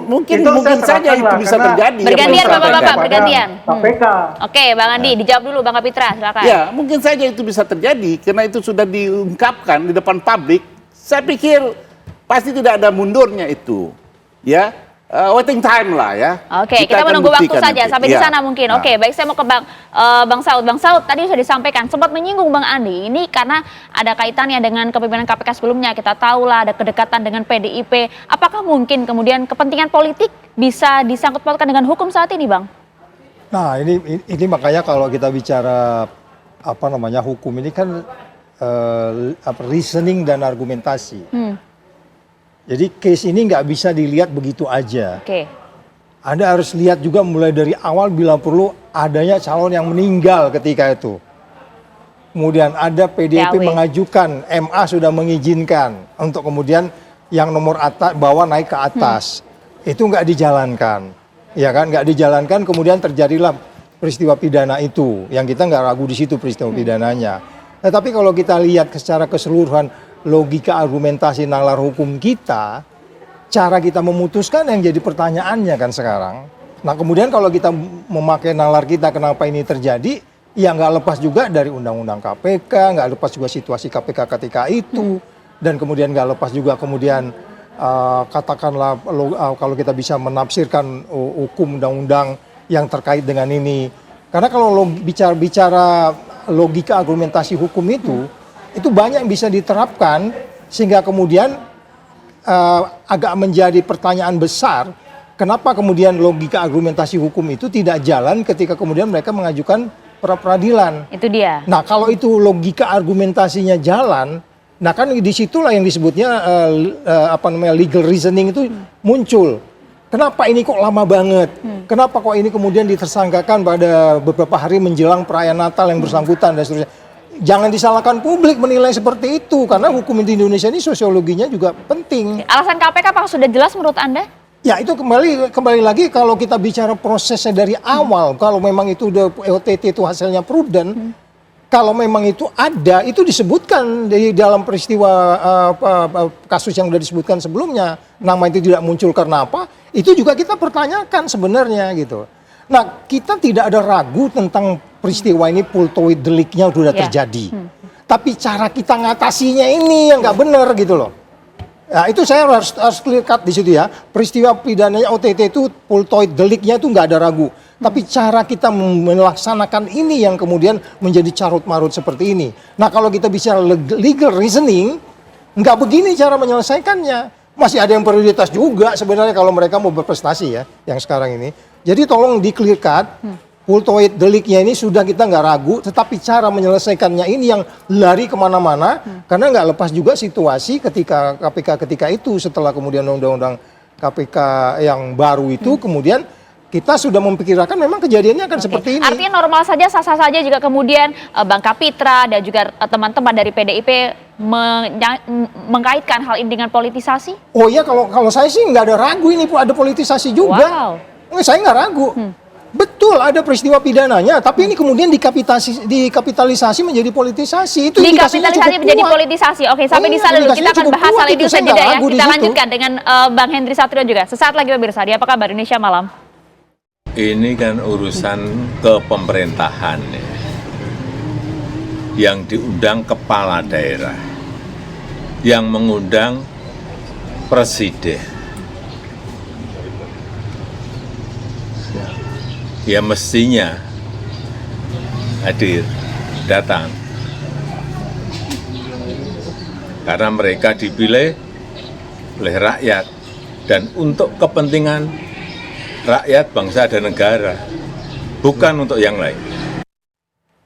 Mungkin saja itu bisa terjadi. Bergantian Bapak-bapak, bergantian. KPK. Oke, Bang Andi, dijawab dulu Bang Kapitra, silakan. Ya, mungkin saja itu bisa terjadi karena itu sudah diungkapkan di depan publik. Saya pikir pasti tidak ada mundurnya itu. Ya. Waiting time lah ya. Oke, kita menunggu waktu saja nanti. sampai di sana mungkin. Oke, baik, saya mau ke Bang Saud. Bang Saud tadi sudah disampaikan, sempat menyinggung Bang Andi ini karena ada kaitannya dengan kepemimpinan KPK sebelumnya. Kita tahu lah ada kedekatan dengan PDIP. Apakah mungkin kemudian kepentingan politik bisa disangkut pautkan dengan hukum saat ini, Bang? Nah, ini makanya kalau kita bicara hukum ini kan reasoning dan argumentasi. Jadi case ini nggak bisa dilihat begitu aja. Anda harus lihat juga mulai dari awal bila perlu adanya calon yang meninggal ketika itu. Kemudian ada PDIP mengajukan, MA sudah mengizinkan untuk kemudian yang nomor atas bawah naik ke atas. Itu nggak dijalankan. Ya kan, nggak dijalankan kemudian terjadilah peristiwa pidana itu. Yang kita nggak ragu di situ peristiwa pidananya. Tetapi kalau kita lihat secara keseluruhan logika argumentasi nalar hukum kita, cara kita memutuskan yang jadi pertanyaannya kan sekarang. Nah kemudian kalau kita memakai nalar kita kenapa ini terjadi, ya nggak lepas juga dari undang-undang KPK, nggak lepas juga situasi KPK ketika itu, dan kemudian nggak lepas juga kemudian katakanlah kalau kita bisa menafsirkan hukum undang-undang yang terkait dengan ini. Karena kalau bicara logika argumentasi hukum itu banyak yang bisa diterapkan sehingga kemudian agak menjadi pertanyaan besar kenapa kemudian logika argumentasi hukum itu tidak jalan ketika kemudian mereka mengajukan pra peradilan. Itu dia. Nah kalau itu logika argumentasinya jalan, nah kan disitulah yang disebutnya legal reasoning itu muncul. Kenapa ini kok lama banget? Kenapa kok ini kemudian ditersangkakan pada beberapa hari menjelang perayaan Natal yang bersangkutan dan seterusnya? Jangan disalahkan publik menilai seperti itu karena hukum di Indonesia ini sosiologinya juga penting. Alasan KPK apakah sudah jelas menurut Anda? Ya itu kembali lagi kalau kita bicara prosesnya dari awal, kalau memang itu udah OTT itu hasilnya prudent, kalau memang itu ada, itu disebutkan di dalam peristiwa kasus yang sudah disebutkan sebelumnya, nama itu tidak muncul karena apa? Itu juga kita pertanyakan sebenarnya gitu. Nah kita tidak ada ragu tentang peristiwa ini pultoid deliknya sudah terjadi. Tapi cara kita ngatasinya ini yang nggak benar gitu loh. Nah itu saya harus clear cut di situ ya. Peristiwa pidananya OTT itu pultoid deliknya itu nggak ada ragu. Tapi cara kita melaksanakan ini yang kemudian menjadi carut marut seperti ini. Nah kalau kita bicara legal reasoning, nggak begini cara menyelesaikannya. Masih ada yang prioritas juga sebenarnya kalau mereka mau berprestasi ya, yang sekarang ini. Jadi tolong di clear cut, pultoid deliknya ini sudah kita nggak ragu, tetapi cara menyelesaikannya ini yang lari kemana-mana, karena nggak lepas juga situasi ketika KPK ketika itu setelah kemudian undang-undang KPK yang baru itu kemudian kita sudah memperkirakan memang kejadiannya akan seperti ini. Artinya normal saja, sah-sah saja jika kemudian Bang Kapitra dan juga teman-teman dari PDIP mengkaitkan hal ini dengan politisasi? Oh iya, kalau saya sih nggak ada ragu ini ada politisasi juga. Saya nggak ragu. Betul ada peristiwa pidananya, tapi ini kemudian dikapitalisasi menjadi politisasi. Itu dikapitalisasi menjadi politisasi. Oke, sampai di sana dulu kita akan bahas hal itu saja ya. Kita lanjutkan dengan Bang Henry Satrio juga. Sesaat lagi pemirsa di Apa Kabar Indonesia Malam. Ini kan urusan kepemerintahan ya, yang diundang kepala daerah, yang mengundang presiden. Ya mestinya hadir, datang. Karena mereka dipilih oleh rakyat dan untuk kepentingan rakyat, bangsa, dan negara, bukan untuk yang lain.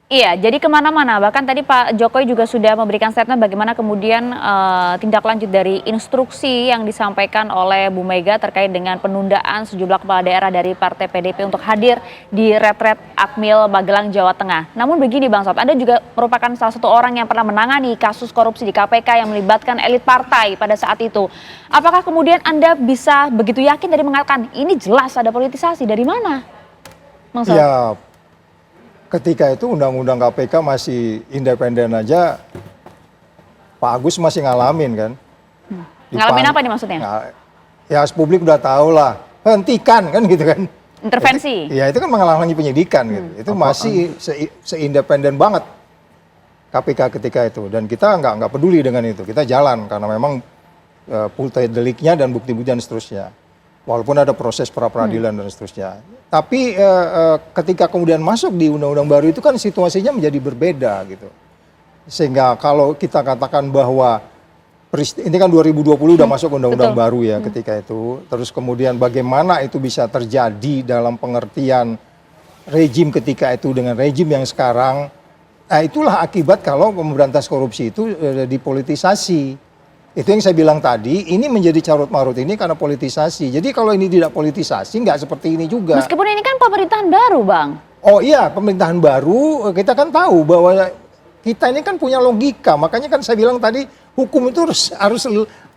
Iya, jadi kemana-mana. Bahkan tadi Pak Jokowi juga sudah memberikan statement bagaimana kemudian tindak lanjut dari instruksi yang disampaikan oleh Bu Mega terkait dengan penundaan sejumlah kepala daerah dari Partai PDIP untuk hadir di retret Akmil Magelang, Jawa Tengah. Namun begini Bang Saud, Anda juga merupakan salah satu orang yang pernah menangani kasus korupsi di KPK yang melibatkan elit partai pada saat itu. Apakah kemudian Anda bisa begitu yakin dari mengatakan ini jelas ada politisasi? Dari mana, Bang Saud? Ya, ketika itu undang-undang KPK masih independen aja, Pak Agus masih ngalamin kan. Ngalamin apa nih maksudnya? Ya publik udah tahu lah, hentikan kan gitu kan. Intervensi? Ya itu kan menghalangi penyidikan gitu. Itu masih seindependen banget KPK ketika itu. Dan kita nggak peduli dengan itu, kita jalan karena memang multi deliknya dan bukti-bukti dan seterusnya. Walaupun ada proses pra-peradilan dan seterusnya. Tapi ketika kemudian masuk di undang-undang baru itu kan situasinya menjadi berbeda gitu. Sehingga kalau kita katakan bahwa ini kan 2020 udah masuk undang-undang baru ya ketika itu. Terus kemudian bagaimana itu bisa terjadi dalam pengertian rejim ketika itu dengan rejim yang sekarang. Nah itulah akibat kalau pemberantas korupsi itu dipolitisasi. Itu yang saya bilang tadi, ini menjadi carut marut ini karena politisasi. Jadi kalau ini tidak politisasi, nggak seperti ini juga. Meskipun ini kan pemerintahan baru, Bang. Oh iya, pemerintahan baru, kita kan tahu bahwa kita ini kan punya logika. Makanya kan saya bilang tadi, hukum itu harus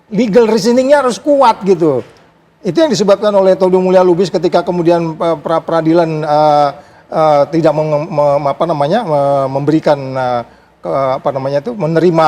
legal reasoningnya harus kuat gitu. Itu yang disebabkan oleh Todung Mulya Lubis ketika kemudian peradilan tidak memberikan menerima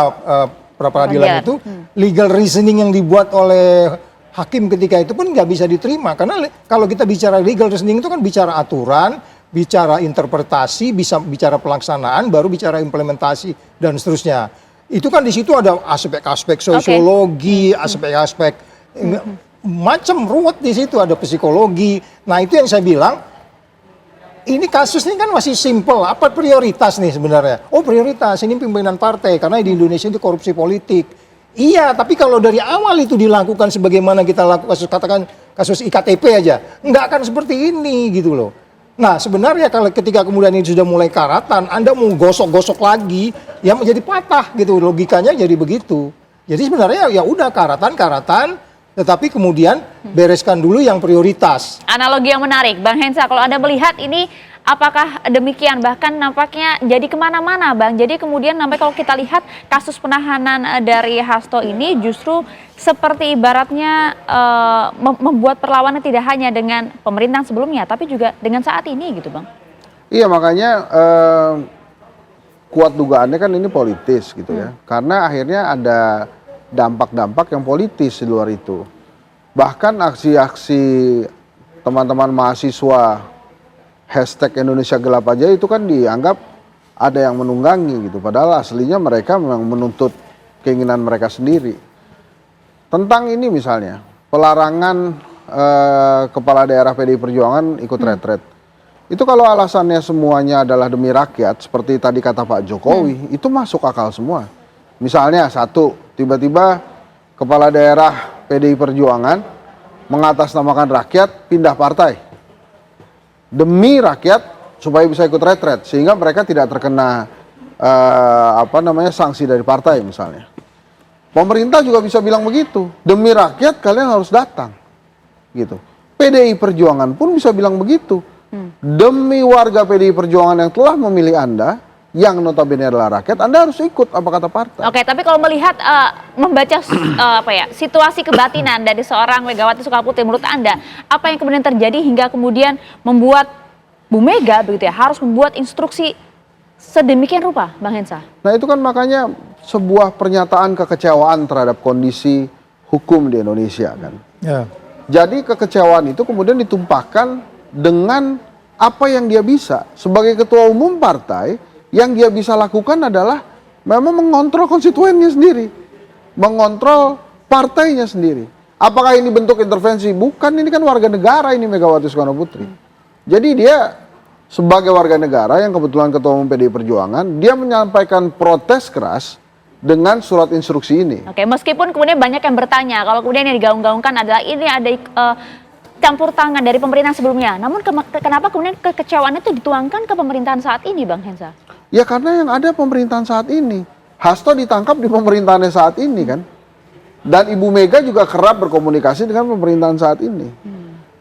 pra-peradilan itu, legal reasoning yang dibuat oleh hakim ketika itu pun nggak bisa diterima. Karena kalau kita bicara legal reasoning itu kan bicara aturan, bicara interpretasi, bisa bicara pelaksanaan, baru bicara implementasi dan seterusnya. Itu kan di situ ada aspek-aspek sosiologi, aspek-aspek macam ruwet di situ, ada psikologi. Nah itu yang saya bilang, ini kasus ini kan masih simple. Apa prioritas nih sebenarnya? Oh prioritas, ini pimpinan partai. Karena di Indonesia itu korupsi politik. Iya, tapi kalau dari awal itu dilakukan sebagaimana kita lakukan, katakan kasus IKTP aja. Nggak akan seperti ini gitu loh. Nah sebenarnya kalau ketika kemudian ini sudah mulai karatan, Anda mau gosok-gosok lagi, ya menjadi patah gitu. Logikanya jadi begitu. Jadi sebenarnya ya udah karatan, tetapi kemudian bereskan dulu yang prioritas. Analogi yang menarik, Bang Hensa, kalau Anda melihat ini apakah demikian? Bahkan nampaknya jadi kemana-mana, Bang. Jadi kemudian sampai kalau kita lihat kasus penahanan dari Hasto ini justru seperti ibaratnya membuat perlawanan tidak hanya dengan pemerintahan sebelumnya, tapi juga dengan saat ini gitu, Bang. Iya, makanya kuat dugaannya kan ini politis gitu ya. Karena akhirnya ada dampak-dampak yang politis di luar itu. Bahkan aksi-aksi teman-teman mahasiswa hashtag Indonesia Gelap aja itu kan dianggap ada yang menunggangi gitu. Padahal aslinya mereka memang menuntut keinginan mereka sendiri. Tentang ini misalnya, pelarangan kepala daerah PDI Perjuangan ikut retret. Itu kalau alasannya semuanya adalah demi rakyat, seperti tadi kata Pak Jokowi, itu masuk akal semua. Misalnya satu, tiba-tiba kepala daerah PDI Perjuangan mengatasnamakan rakyat pindah partai demi rakyat supaya bisa ikut retret sehingga mereka tidak terkena sanksi dari partai misalnya. Pemerintah juga bisa bilang begitu, demi rakyat kalian harus datang gitu. PDI Perjuangan pun bisa bilang begitu, demi warga PDI Perjuangan yang telah memilih Anda, yang notabene adalah rakyat, Anda harus ikut apa kata partai. Oke, tapi kalau melihat membaca situasi kebatinan dari seorang Megawati Soekarnoputri, menurut Anda apa yang kemudian terjadi hingga kemudian membuat Bu Mega begitu ya harus membuat instruksi sedemikian rupa, Bang Hensa? Nah itu kan makanya sebuah pernyataan kekecewaan terhadap kondisi hukum di Indonesia kan. Ya. Jadi kekecewaan itu kemudian ditumpahkan dengan apa yang dia bisa sebagai ketua umum partai. Yang dia bisa lakukan adalah memang mengontrol konstituennya sendiri, mengontrol partainya sendiri. Apakah ini bentuk intervensi? Bukan, ini kan warga negara ini Megawati Soekarnoputri. Jadi dia sebagai warga negara yang kebetulan ketua umum PDI Perjuangan, dia menyampaikan protes keras dengan surat instruksi ini. Oke, meskipun kemudian banyak yang bertanya, kalau kemudian yang digaung-gaungkan adalah ini ada campur tangan dari pemerintahan sebelumnya. Namun kenapa kemudian kekecewaan itu dituangkan ke pemerintahan saat ini, Bang Hensa? Ya karena yang ada pemerintahan saat ini. Hasto ditangkap di pemerintahannya saat ini kan. Dan Ibu Mega juga kerap berkomunikasi dengan pemerintahan saat ini.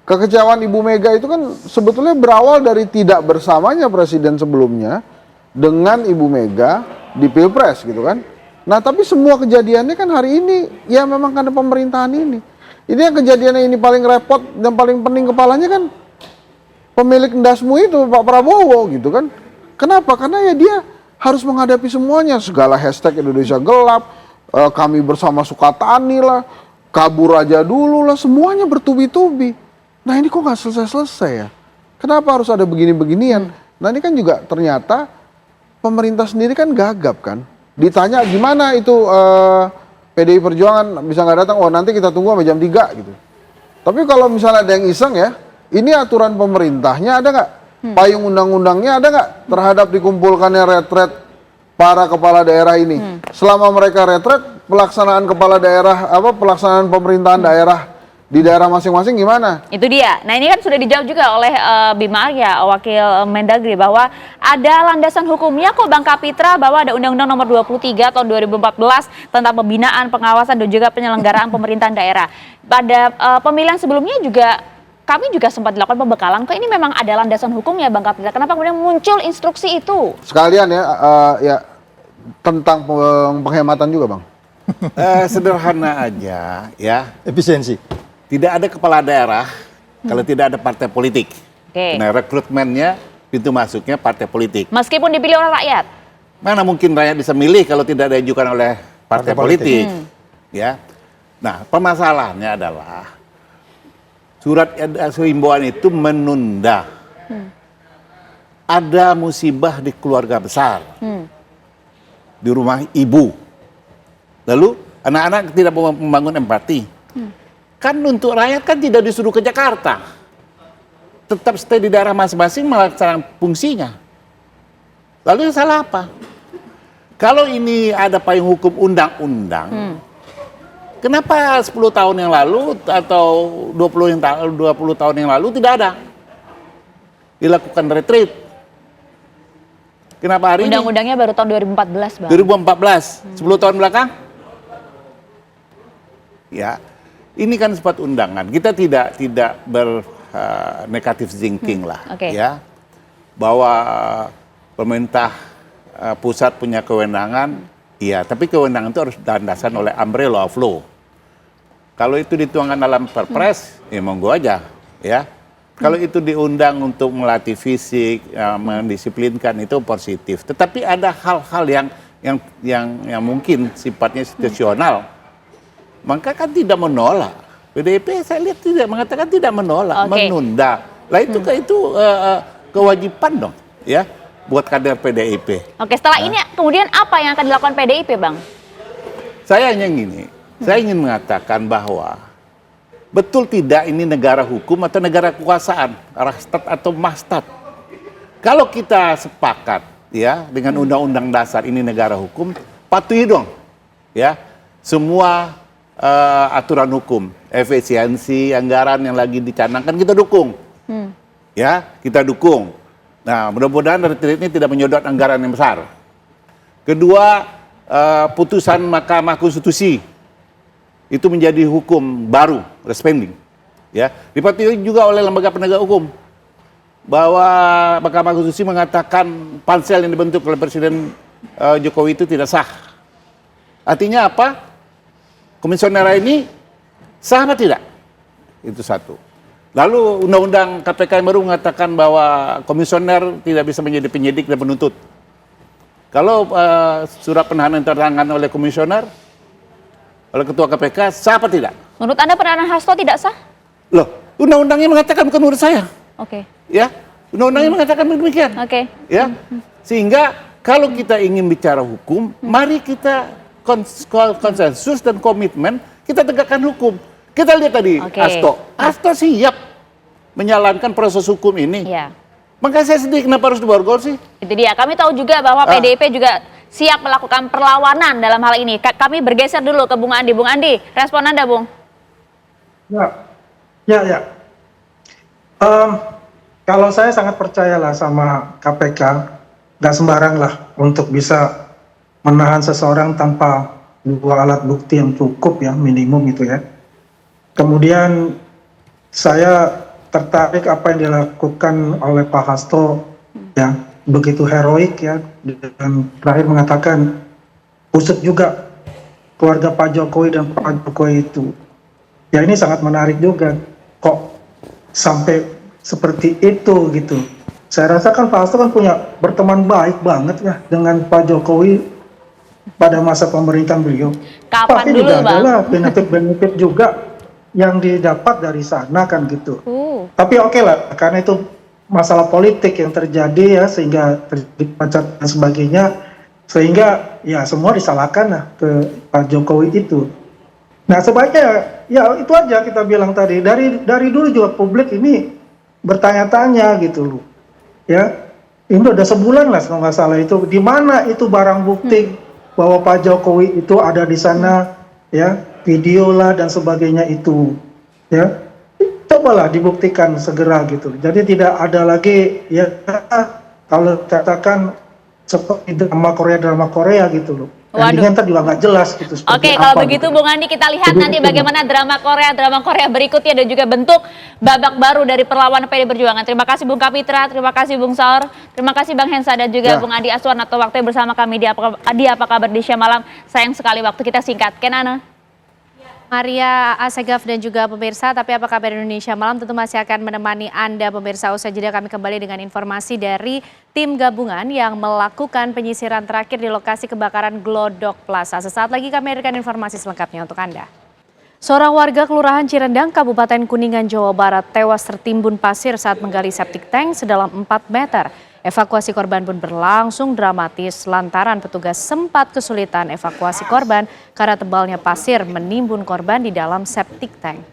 Kekecewaan Ibu Mega itu kan sebetulnya berawal dari tidak bersamanya presiden sebelumnya dengan Ibu Mega di Pilpres gitu kan. Nah tapi semua kejadiannya kan hari ini ya memang karena pemerintahan ini. Ini yang kejadiannya ini paling repot dan paling pening kepalanya kan pemilik ndasmu itu Pak Prabowo gitu kan. Kenapa? Karena ya dia harus menghadapi semuanya, segala hashtag Indonesia gelap, kami bersama Sukatani lah, kabur aja dulu lah, semuanya bertubi-tubi. Nah ini kok nggak selesai-selesai ya? Kenapa harus ada begini-beginian? Nah ini kan juga ternyata pemerintah sendiri kan gagap kan. Ditanya gimana itu PDI Perjuangan bisa nggak datang, oh nanti kita tunggu sampai jam 3 gitu. Tapi kalau misalnya ada yang iseng ya, ini aturan pemerintahnya ada nggak? Payung undang-undangnya ada nggak terhadap dikumpulkannya retret para kepala daerah ini? Selama mereka retret, pelaksanaan kepala daerah, pelaksanaan pemerintahan daerah di daerah masing-masing gimana? Itu dia. Nah ini kan sudah dijawab juga oleh Bima Arya, Wakil Mendagri, bahwa ada landasan hukumnya kok Bang Kapitra, bahwa ada Undang-Undang Nomor 23 tahun 2014 tentang pembinaan, pengawasan dan juga penyelenggaraan pemerintahan daerah. Pada pemilihan sebelumnya juga kami juga sempat dilakukan pembekalan, kok ini memang ada landasan hukumnya Bang Kapitra. Kenapa kemudian muncul instruksi itu? Sekalian ya, ya tentang penghematan juga Bang. Sederhana aja ya. Efisiensi. Tidak ada kepala daerah kalau tidak ada partai politik. Nah rekrutmennya, pintu masuknya partai politik. Meskipun dipilih oleh rakyat? Mana mungkin rakyat bisa milih kalau tidak diajukan oleh partai politik. Ya. Nah permasalahannya adalah surat himbauan itu menunda. Ada musibah di keluarga besar, di rumah ibu. Lalu anak-anak tidak membangun empati. Kan untuk rakyat kan tidak disuruh ke Jakarta. Tetap stay di daerah masing-masing melaksanakan fungsinya. Lalu yang salah apa? Kalau ini ada payung hukum undang-undang, kenapa 10 tahun yang lalu atau 20 tahun yang lalu tidak ada dilakukan retreat? Kenapa hari ini? Undang-undangnya baru tahun 2014, Bang. 2014, 10 tahun belakang? Ya, ini kan sifat undangan. Kita tidak negative thinking lah, ya. Bahwa pemerintah pusat punya kewenangan, iya, tapi kewenangan itu harus dilandasan oleh umbrella of law. Kalau itu dituangkan dalam perpres, ya monggo aja, ya. Kalau itu diundang untuk melatih fisik, mendisiplinkan, itu positif. Tetapi ada hal-hal yang mungkin sifatnya situasional, maka kan tidak menolak. PDIP saya lihat tidak mengatakan tidak menolak, menunda. Lah itu kewajiban dong, ya, buat kader PDIP. Oke, setelah ini kemudian apa yang akan dilakukan PDIP, Bang? Saya hanya gini, saya ingin mengatakan bahwa betul tidak ini negara hukum atau negara kekuasaan, rastat atau mastat. Kalau kita sepakat ya dengan undang-undang dasar ini negara hukum, patuhi dong ya semua aturan hukum, efisiensi anggaran yang lagi dicanangkan kita dukung. Ya, kita dukung. Nah, mudah-mudahan retreat ini tidak menyedot anggaran yang besar. Kedua, putusan Mahkamah Konstitusi itu menjadi hukum baru, respending. Ya, dipatuhi juga oleh lembaga penegak hukum bahwa Mahkamah Konstitusi mengatakan pansel yang dibentuk oleh Presiden Jokowi itu tidak sah. Artinya apa? Komisioner ini sah atau tidak? Itu satu. Lalu Undang-Undang KPK yang baru mengatakan bahwa komisioner tidak bisa menjadi penyidik dan penuntut. Kalau surat penahanan tertangan oleh komisioner, oleh Ketua KPK, sah apa tidak? Menurut Anda penahanan Hasto tidak sah? Loh, undang-undangnya mengatakan, bukan menurut saya. Oke. Ya, undang-undangnya mengatakan demikian. Oke. Ya, sehingga kalau kita ingin bicara hukum, mari kita konsensus dan komitmen, kita tegakkan hukum. Kita lihat tadi Hasto siap menjalankan proses hukum ini. Iya. Makanya saya sedih kenapa harus diborgol sih? Itu dia. Kami tahu juga bahwa PDIP juga siap melakukan perlawanan dalam hal ini. Kami bergeser dulu ke Bung Andi. Bung Andi, respon Anda, Bung? Ya. Kalau saya sangat percayalah sama KPK, nggak sembarang lah untuk bisa menahan seseorang tanpa 2 alat bukti yang cukup ya, minimum itu ya. Kemudian saya tertarik apa yang dilakukan oleh Pak Hasto ya, begitu heroik ya, dan terakhir mengatakan usut juga keluarga Pak Jokowi dan Pak Jokowi itu. Ya ini sangat menarik juga, kok sampai seperti itu gitu. Saya rasa kan Pak Hasto kan punya berteman baik banget ya dengan Pak Jokowi pada masa pemerintahan beliau. Kapan Pasti dulu, juga Bang? adalah benefit-benefit juga yang didapat dari sana kan gitu. Tapi oke lah, karena itu masalah politik yang terjadi ya, sehingga terjadi pacat dan sebagainya, sehingga ya semua disalahkan lah ke Pak Jokowi itu. Nah sebaiknya ya itu aja kita bilang tadi, dari dulu juga publik ini bertanya-tanya gitu loh ya. Ini udah sebulan lah kalau nggak salah itu, di mana itu barang bukti bahwa Pak Jokowi itu ada di sana ya, video lah dan sebagainya itu ya, cobalah dibuktikan segera gitu. Jadi tidak ada lagi ya kalau katakan seperti drama Korea gitu loh. Endingnya ntar juga nggak jelas gitu. Oke, kalau begitu Bung Andi, kita lihat nanti bagaimana drama Korea berikutnya dan juga bentuk babak baru dari perlawanan PD Perjuangan. Terima kasih Bung Kapitra, terima kasih Bung Saur, terima kasih Bang Hensa dan juga Bung Andi Aswan atau waktu bersama kami di Apa Kabar Indonesia Malam. Sayang sekali waktu kita singkat. Kenana? Maria Asegaf dan juga pemirsa, tapi Apa Kabar Indonesia Malam tentu masih akan menemani Anda pemirsa. Usai jeda kami kembali dengan informasi dari tim gabungan yang melakukan penyisiran terakhir di lokasi kebakaran Glodok Plaza. Sesaat lagi kami hadirkan informasi selengkapnya untuk Anda. Seorang warga Kelurahan Cirendang, Kabupaten Kuningan, Jawa Barat tewas tertimbun pasir saat menggali septic tank sedalam 4 meter. Evakuasi korban pun berlangsung dramatis lantaran petugas sempat kesulitan evakuasi korban karena tebalnya pasir menimbun korban di dalam septic tank.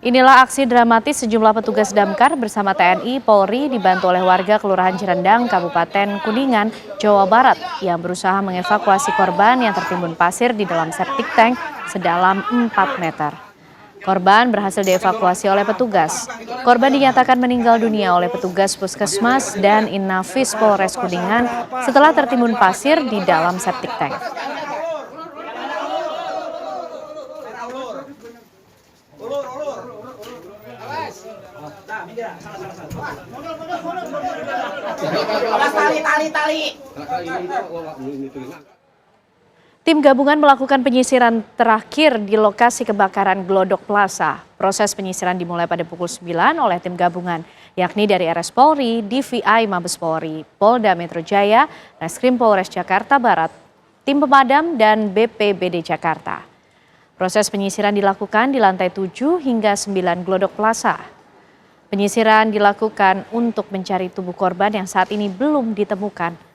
Inilah aksi dramatis sejumlah petugas damkar bersama TNI, Polri dibantu oleh warga Kelurahan Cirendang, Kabupaten Kuningan, Jawa Barat yang berusaha mengevakuasi korban yang tertimbun pasir di dalam septic tank sedalam 4 meter. Korban berhasil dievakuasi oleh petugas. Korban dinyatakan meninggal dunia oleh petugas Puskesmas dan Inafis Polres Kuningan setelah tertimbun pasir di dalam septic tank. Tim gabungan melakukan penyisiran terakhir di lokasi kebakaran Glodok Plaza. Proses penyisiran dimulai pada pukul 9 oleh tim gabungan, yakni dari RS Polri, DVI Mabes Polri, Polda Metro Jaya, Reskrim Polres Jakarta Barat, tim pemadam, dan BPBD Jakarta. Proses penyisiran dilakukan di lantai 7 hingga 9 Glodok Plaza. Penyisiran dilakukan untuk mencari tubuh korban yang saat ini belum ditemukan.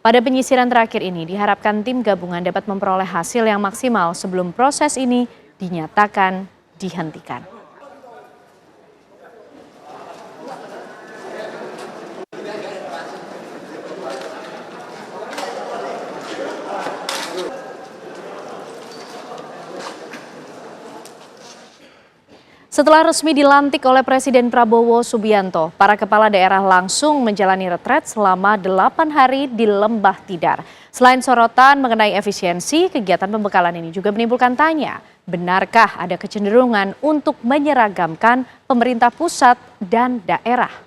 Pada penyisiran terakhir ini diharapkan tim gabungan dapat memperoleh hasil yang maksimal sebelum proses ini dinyatakan dihentikan. Setelah resmi dilantik oleh Presiden Prabowo Subianto, para kepala daerah langsung menjalani retret selama 8 hari di Lembah Tidar. Selain sorotan mengenai efisiensi, kegiatan pembekalan ini juga menimbulkan tanya, benarkah ada kecenderungan untuk menyeragamkan pemerintah pusat dan daerah?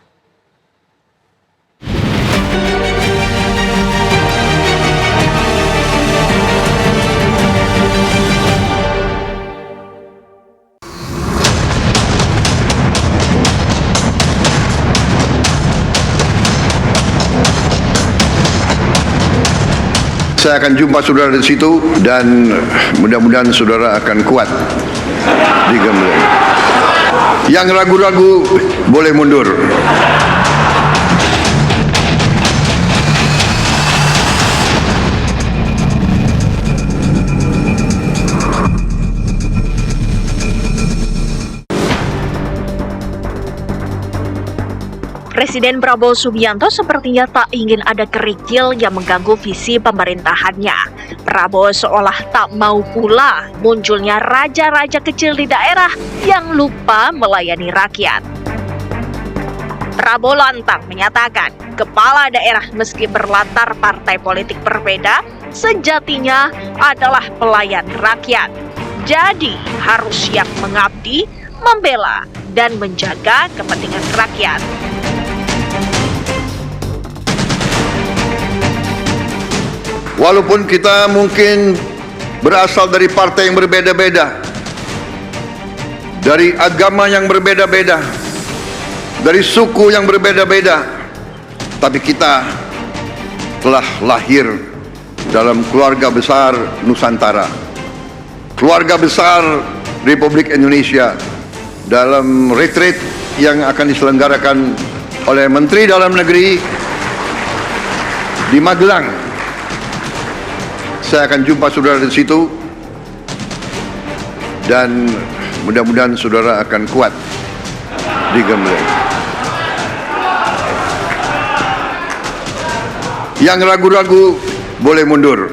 Saya akan jumpa saudara di situ dan mudah-mudahan saudara akan kuat di Gamblang. Yang ragu-ragu boleh mundur. Presiden Prabowo Subianto sepertinya tak ingin ada kerikil yang mengganggu visi pemerintahannya. Prabowo seolah tak mau pula munculnya raja-raja kecil di daerah yang lupa melayani rakyat. Prabowo lantang menyatakan, kepala daerah meski berlatar partai politik berbeda, sejatinya adalah pelayan rakyat. Jadi harus siap mengabdi, membela, dan menjaga kepentingan rakyat. Walaupun kita mungkin berasal dari partai yang berbeda-beda, dari agama yang berbeda-beda, dari suku yang berbeda-beda, tapi kita telah lahir dalam keluarga besar Nusantara, keluarga besar Republik Indonesia, dalam retreat yang akan diselenggarakan oleh Menteri Dalam Negeri di Magelang. Saya akan jumpa saudara di situ dan mudah-mudahan saudara akan kuat di Gembleng. Yang ragu-ragu boleh mundur.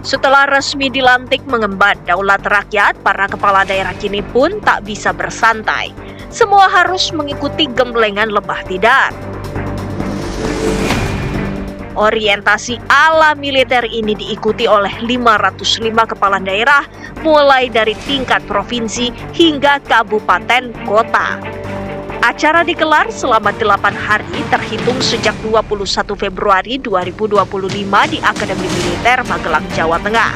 Setelah resmi dilantik mengemban daulat rakyat, para kepala daerah kini pun tak bisa bersantai. Semua harus mengikuti gemblengan Lembah Tidar. Orientasi ala militer ini diikuti oleh 505 kepala daerah, mulai dari tingkat provinsi hingga kabupaten kota. Acara digelar selama 8 hari terhitung sejak 21 Februari 2025 di Akademi Militer Magelang, Jawa Tengah.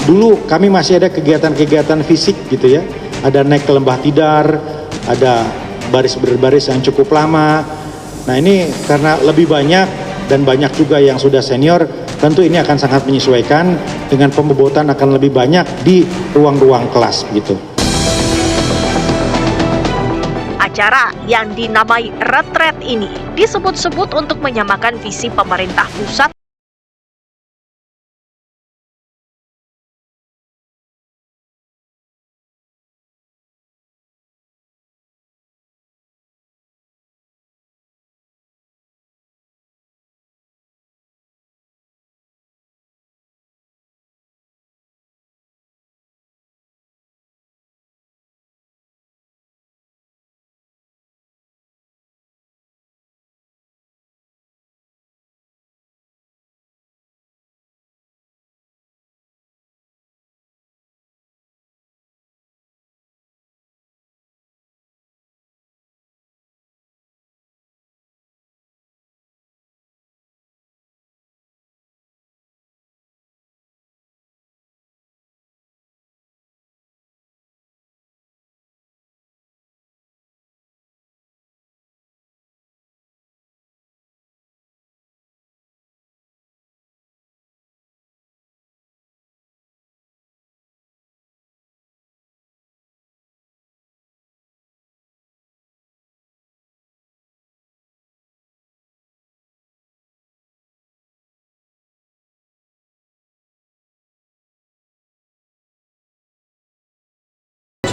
Dulu kami masih ada kegiatan-kegiatan fisik gitu ya, ada naik ke Lembah Tidar, ada baris berbaris yang cukup lama. Nah ini karena lebih banyak dan banyak juga yang sudah senior, tentu ini akan sangat menyesuaikan dengan pembobotan akan lebih banyak di ruang-ruang kelas gitu. Acara yang dinamai retret ini disebut-sebut untuk menyamakan visi pemerintah pusat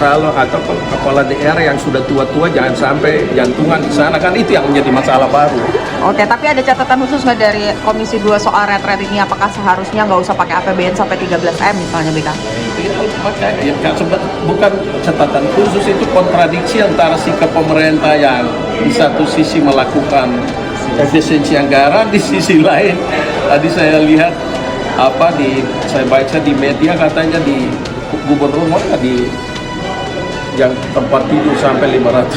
Salo atau kepala daerah yang sudah tua-tua jangan sampai jantungan di sana, kan itu yang menjadi masalah baru. Oke, tapi ada catatan khusus nggak dari Komisi 2 soal retret ini? Apakah seharusnya nggak usah pakai APBN sampai 13M misalnya, BK? Bukan catatan khusus, itu kontradiksi antara sikap pemerintah yang di satu sisi melakukan efisiensi anggaran, di sisi lain tadi saya lihat saya baca di media katanya di gubernur di yang tempat tidur sampai 500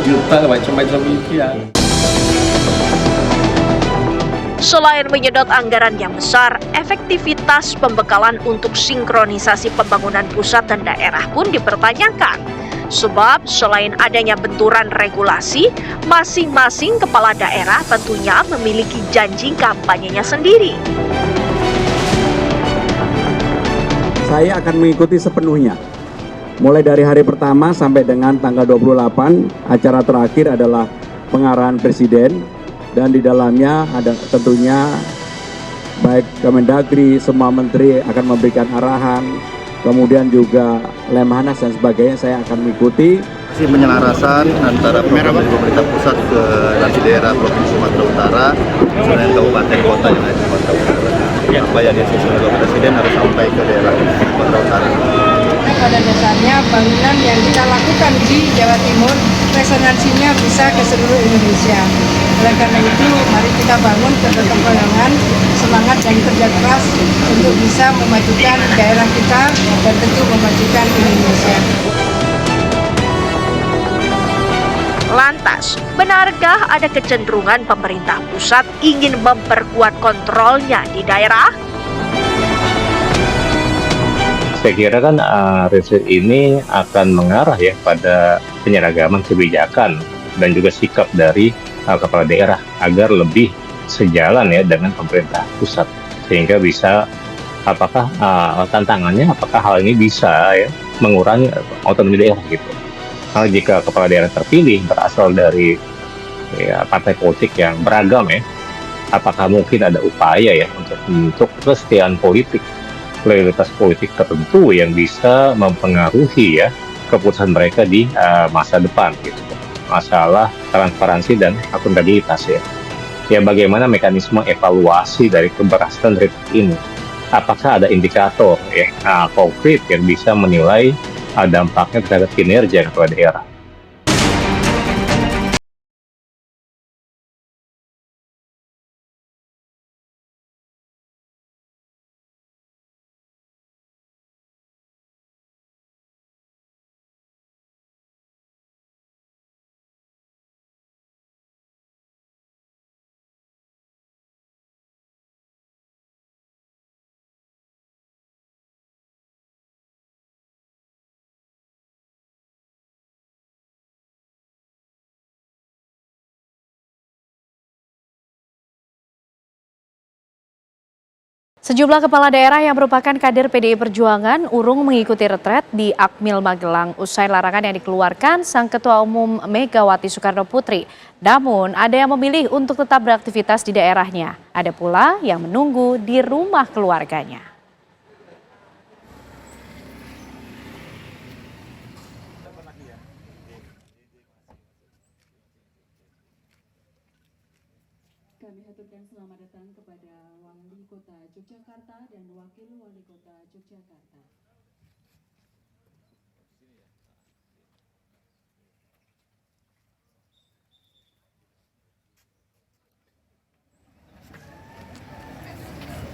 juta macam-macam ikan. Selain menyedot anggaran yang besar, efektivitas pembekalan untuk sinkronisasi pembangunan pusat dan daerah pun dipertanyakan. Sebab selain adanya benturan regulasi, masing-masing kepala daerah tentunya memiliki janji kampanyenya sendiri. Saya akan mengikuti sepenuhnya. Mulai dari hari pertama sampai dengan tanggal 28, acara terakhir adalah pengarahan Presiden, dan di dalamnya ada tentunya baik Kemendagri, semua menteri akan memberikan arahan, kemudian juga Lemhanas dan sebagainya saya akan mengikuti. Penyelarasan antara program pemerintah pusat ke nanti daerah Provinsi Sumatera Utara dengan kabupaten kota yang ada di Sumatera Utara. apa yang disusun oleh Presiden harus sampai ke daerah Sumatera Utara. Pada dasarnya bangunan yang kita lakukan di Jawa Timur resonansinya bisa ke seluruh Indonesia. Oleh karena itu, mari kita bangun keberkembangan, semangat dan kerja keras untuk bisa memajukan daerah kita dan tentu memajukan Indonesia. Lantas, benarkah ada kecenderungan pemerintah pusat ingin memperkuat kontrolnya di daerah? Saya kira kan riset ini akan mengarah ya pada penyeragaman kebijakan dan juga sikap dari kepala daerah agar lebih sejalan ya dengan pemerintah pusat, sehingga bisa apakah tantangannya apakah hal ini bisa ya mengurangi otonomi daerah gitu. Kalau jika kepala daerah terpilih berasal dari partai politik yang beragam ya, apakah mungkin ada upaya ya untuk kesetiaan politik, loyalitas politik tertentu yang bisa mempengaruhi ya keputusan mereka di masa depan gitu. Masalah transparansi dan akuntabilitas ya. Ya bagaimana mekanisme evaluasi dari keberhasilan riset ini? Apakah ada indikator ya konkret yang bisa menilai dampaknya terhadap kinerja kepala daerah? Sejumlah kepala daerah yang merupakan kader PDI Perjuangan urung mengikuti retret di Akmil Magelang usai larangan yang dikeluarkan Sang Ketua Umum Megawati Soekarno Putri. Namun ada yang memilih untuk tetap beraktivitas di daerahnya. Ada pula yang menunggu di rumah keluarganya. Kami haturkan selamat datang kepada Wali Kota Yogyakarta dan Wakil Wali Kota Yogyakarta.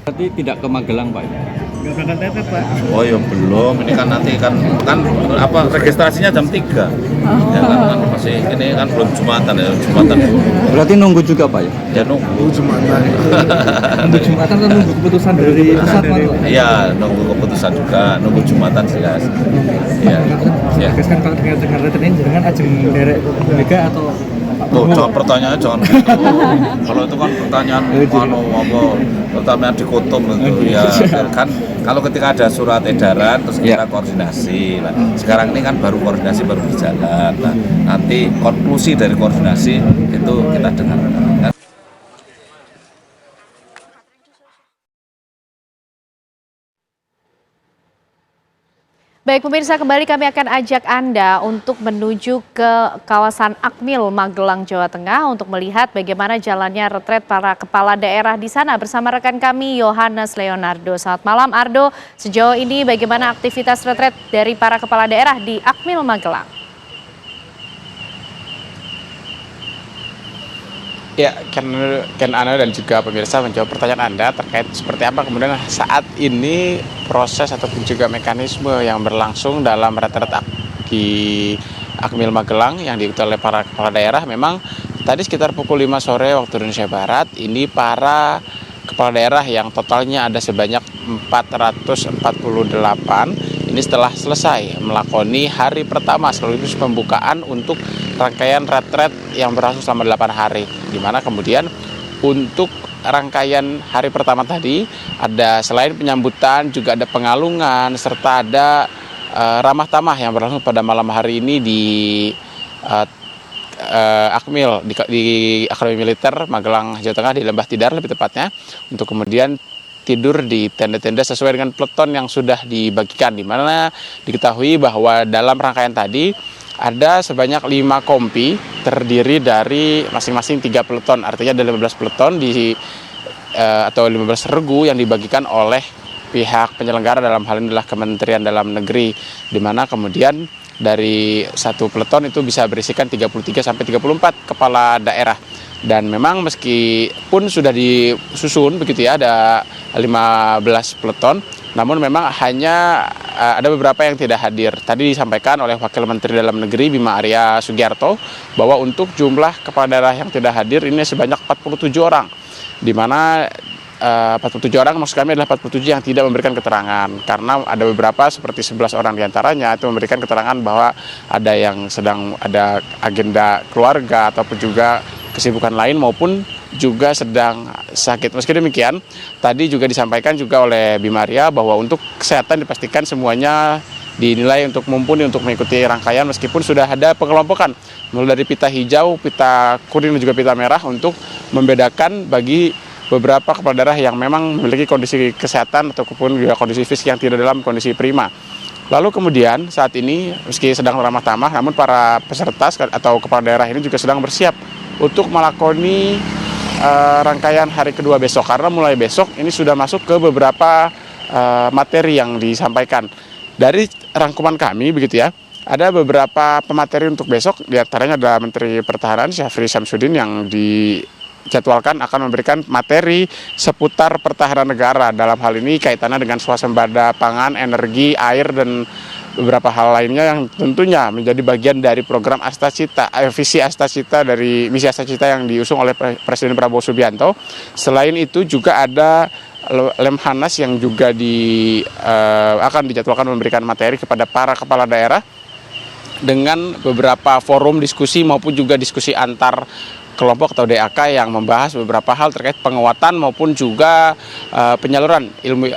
Berarti tidak ke Magelang, Pak? Nggak berangkat tetap, Pak. Oh ya belum, ini kan nanti kan registrasinya jam 3. Ya kan masih ini kan belum Jumatan ya, Jumatan. Berarti nunggu juga, Pak ya? Ya nunggu Jumatan. Nunggu Jumatan atau nunggu keputusan dari pusat, Pak? Iya, nunggu keputusan juga, nunggu Jumatan jelas. Iya. Ya. Kan kalau dengan retenin jangan ajeng derek Mega atau Oh, jangan pertanyaannya jangan gitu. Kalau itu kan pertanyaan pertanyaan dikutum itu ya kan kalau ketika ada surat edaran terus kita koordinasi. Nah, sekarang ini kan baru koordinasi baru berjalan. Nah, nanti konklusi dari koordinasi itu kita dengarkan. Baik pemirsa, kembali kami akan ajak Anda untuk menuju ke kawasan Akmil, Magelang, Jawa Tengah untuk melihat bagaimana jalannya retret para kepala daerah di sana bersama rekan kami Yohanes Leonardo. Selamat malam Ardo, sejauh ini bagaimana aktivitas retret dari para kepala daerah di Akmil, Magelang? Ya, Ken Ana dan juga pemirsa menjawab pertanyaan Anda terkait seperti apa kemudian saat ini proses ataupun juga mekanisme yang berlangsung dalam retret di Akmil Magelang yang diikuti oleh para kepala daerah. Memang tadi sekitar pukul 5 sore waktu Indonesia Barat, ini para kepala daerah yang totalnya ada sebanyak 448 ini setelah selesai melakoni hari pertama sekaligus pembukaan untuk rangkaian retret yang berlangsung selama 8 hari, di mana kemudian untuk rangkaian hari pertama tadi ada selain penyambutan juga ada pengalungan serta ada ramah tamah yang berlangsung pada malam hari ini di Akmil di Akademi Militer Magelang, Jawa Tengah, di Lembah Tidar lebih tepatnya, untuk kemudian tidur di tenda-tenda sesuai dengan peleton yang sudah dibagikan, di mana diketahui bahwa dalam rangkaian tadi ada sebanyak 5 kompi terdiri dari masing-masing 3 peleton, artinya ada 15 peleton atau 15 regu yang dibagikan oleh pihak penyelenggara, dalam hal ini adalah Kementerian Dalam Negeri, di mana kemudian dari satu peleton itu bisa berisikan 33 sampai 34 kepala daerah. Dan memang meskipun sudah disusun begitu ya, ada 15 peleton, namun memang hanya ada beberapa yang tidak hadir. Tadi disampaikan oleh Wakil Menteri Dalam Negeri Bima Arya Sugiarto bahwa untuk jumlah kepala daerah yang tidak hadir ini sebanyak 47 orang, di mana 47 orang maksud kami adalah 47 yang tidak memberikan keterangan, karena ada beberapa seperti 11 orang diantaranya itu memberikan keterangan bahwa ada yang sedang ada agenda keluarga ataupun juga kesibukan lain maupun juga sedang sakit. Meski demikian, tadi juga disampaikan juga oleh Bima Arya bahwa untuk kesehatan dipastikan semuanya dinilai untuk mumpuni untuk mengikuti rangkaian, meskipun sudah ada pengelompokan mulai dari pita hijau, pita kuning dan juga pita merah untuk membedakan bagi beberapa kepala daerah yang memang memiliki kondisi kesehatan ataupun juga kondisi fisik yang tidak dalam kondisi prima. Lalu kemudian saat ini meski sedang ramah tamah, namun para peserta atau kepala daerah ini juga sedang bersiap untuk melakoni rangkaian hari kedua besok, karena mulai besok ini sudah masuk ke beberapa materi yang disampaikan. Dari rangkuman kami begitu ya, ada beberapa pemateri untuk besok, diantaranya ada Menteri Pertahanan Syafri Syamsuddin yang dijadwalkan akan memberikan materi seputar pertahanan negara. Dalam hal ini kaitannya dengan swasembada pangan, energi, air, dan beberapa hal lainnya yang tentunya menjadi bagian dari program Astacita, visi Astacita dari misi Astacita yang diusung oleh Presiden Prabowo Subianto. Selain itu juga ada Lemhanas yang juga akan dijadwalkan memberikan materi kepada para kepala daerah dengan beberapa forum diskusi maupun juga diskusi antar kelompok atau DAK yang membahas beberapa hal terkait penguatan maupun juga penyaluran ilmu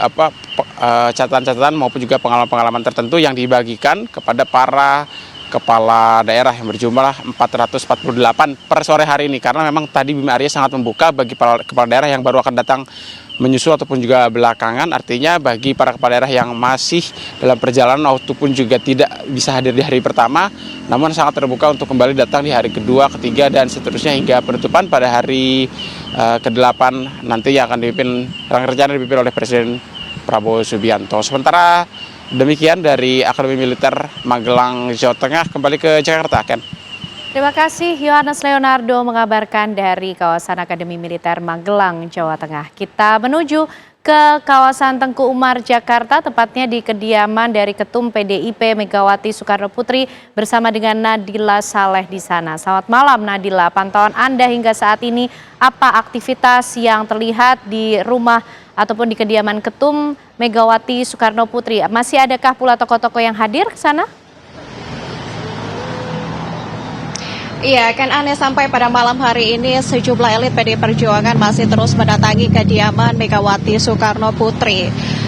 catatan-catatan maupun juga pengalaman-pengalaman tertentu yang dibagikan kepada para kepala daerah yang berjumlah 448 per sore hari ini, karena memang tadi Bima Arya sangat membuka bagi para kepala daerah yang baru akan datang menyusul ataupun juga belakangan. Artinya bagi para kepala daerah yang masih dalam perjalanan ataupun juga tidak bisa hadir di hari pertama, namun sangat terbuka untuk kembali datang di hari kedua, ketiga, dan seterusnya hingga penutupan pada hari ke-8 nanti yang akan dipimpin, rencana dipimpin oleh Presiden Prabowo Subianto. Sementara demikian dari Akademi Militer Magelang, Jawa Tengah, kembali ke Jakarta, Ken. Terima kasih Yohanes Leonardo mengabarkan dari kawasan Akademi Militer Magelang, Jawa Tengah. Kita menuju ke kawasan Tengku Umar, Jakarta, tepatnya di kediaman dari Ketum PDIP Megawati Soekarno Putri bersama dengan Nadila Saleh di sana. Selamat malam Nadila, pantauan Anda hingga saat ini apa aktivitas yang terlihat di rumah ataupun di kediaman Ketum Megawati Soekarno Putri? Masih adakah pula tokoh-tokoh yang hadir ke sana? Iya, kan aneh sampai pada malam hari ini sejumlah elit PDI Perjuangan masih terus mendatangi kediaman Megawati Soekarno Putri.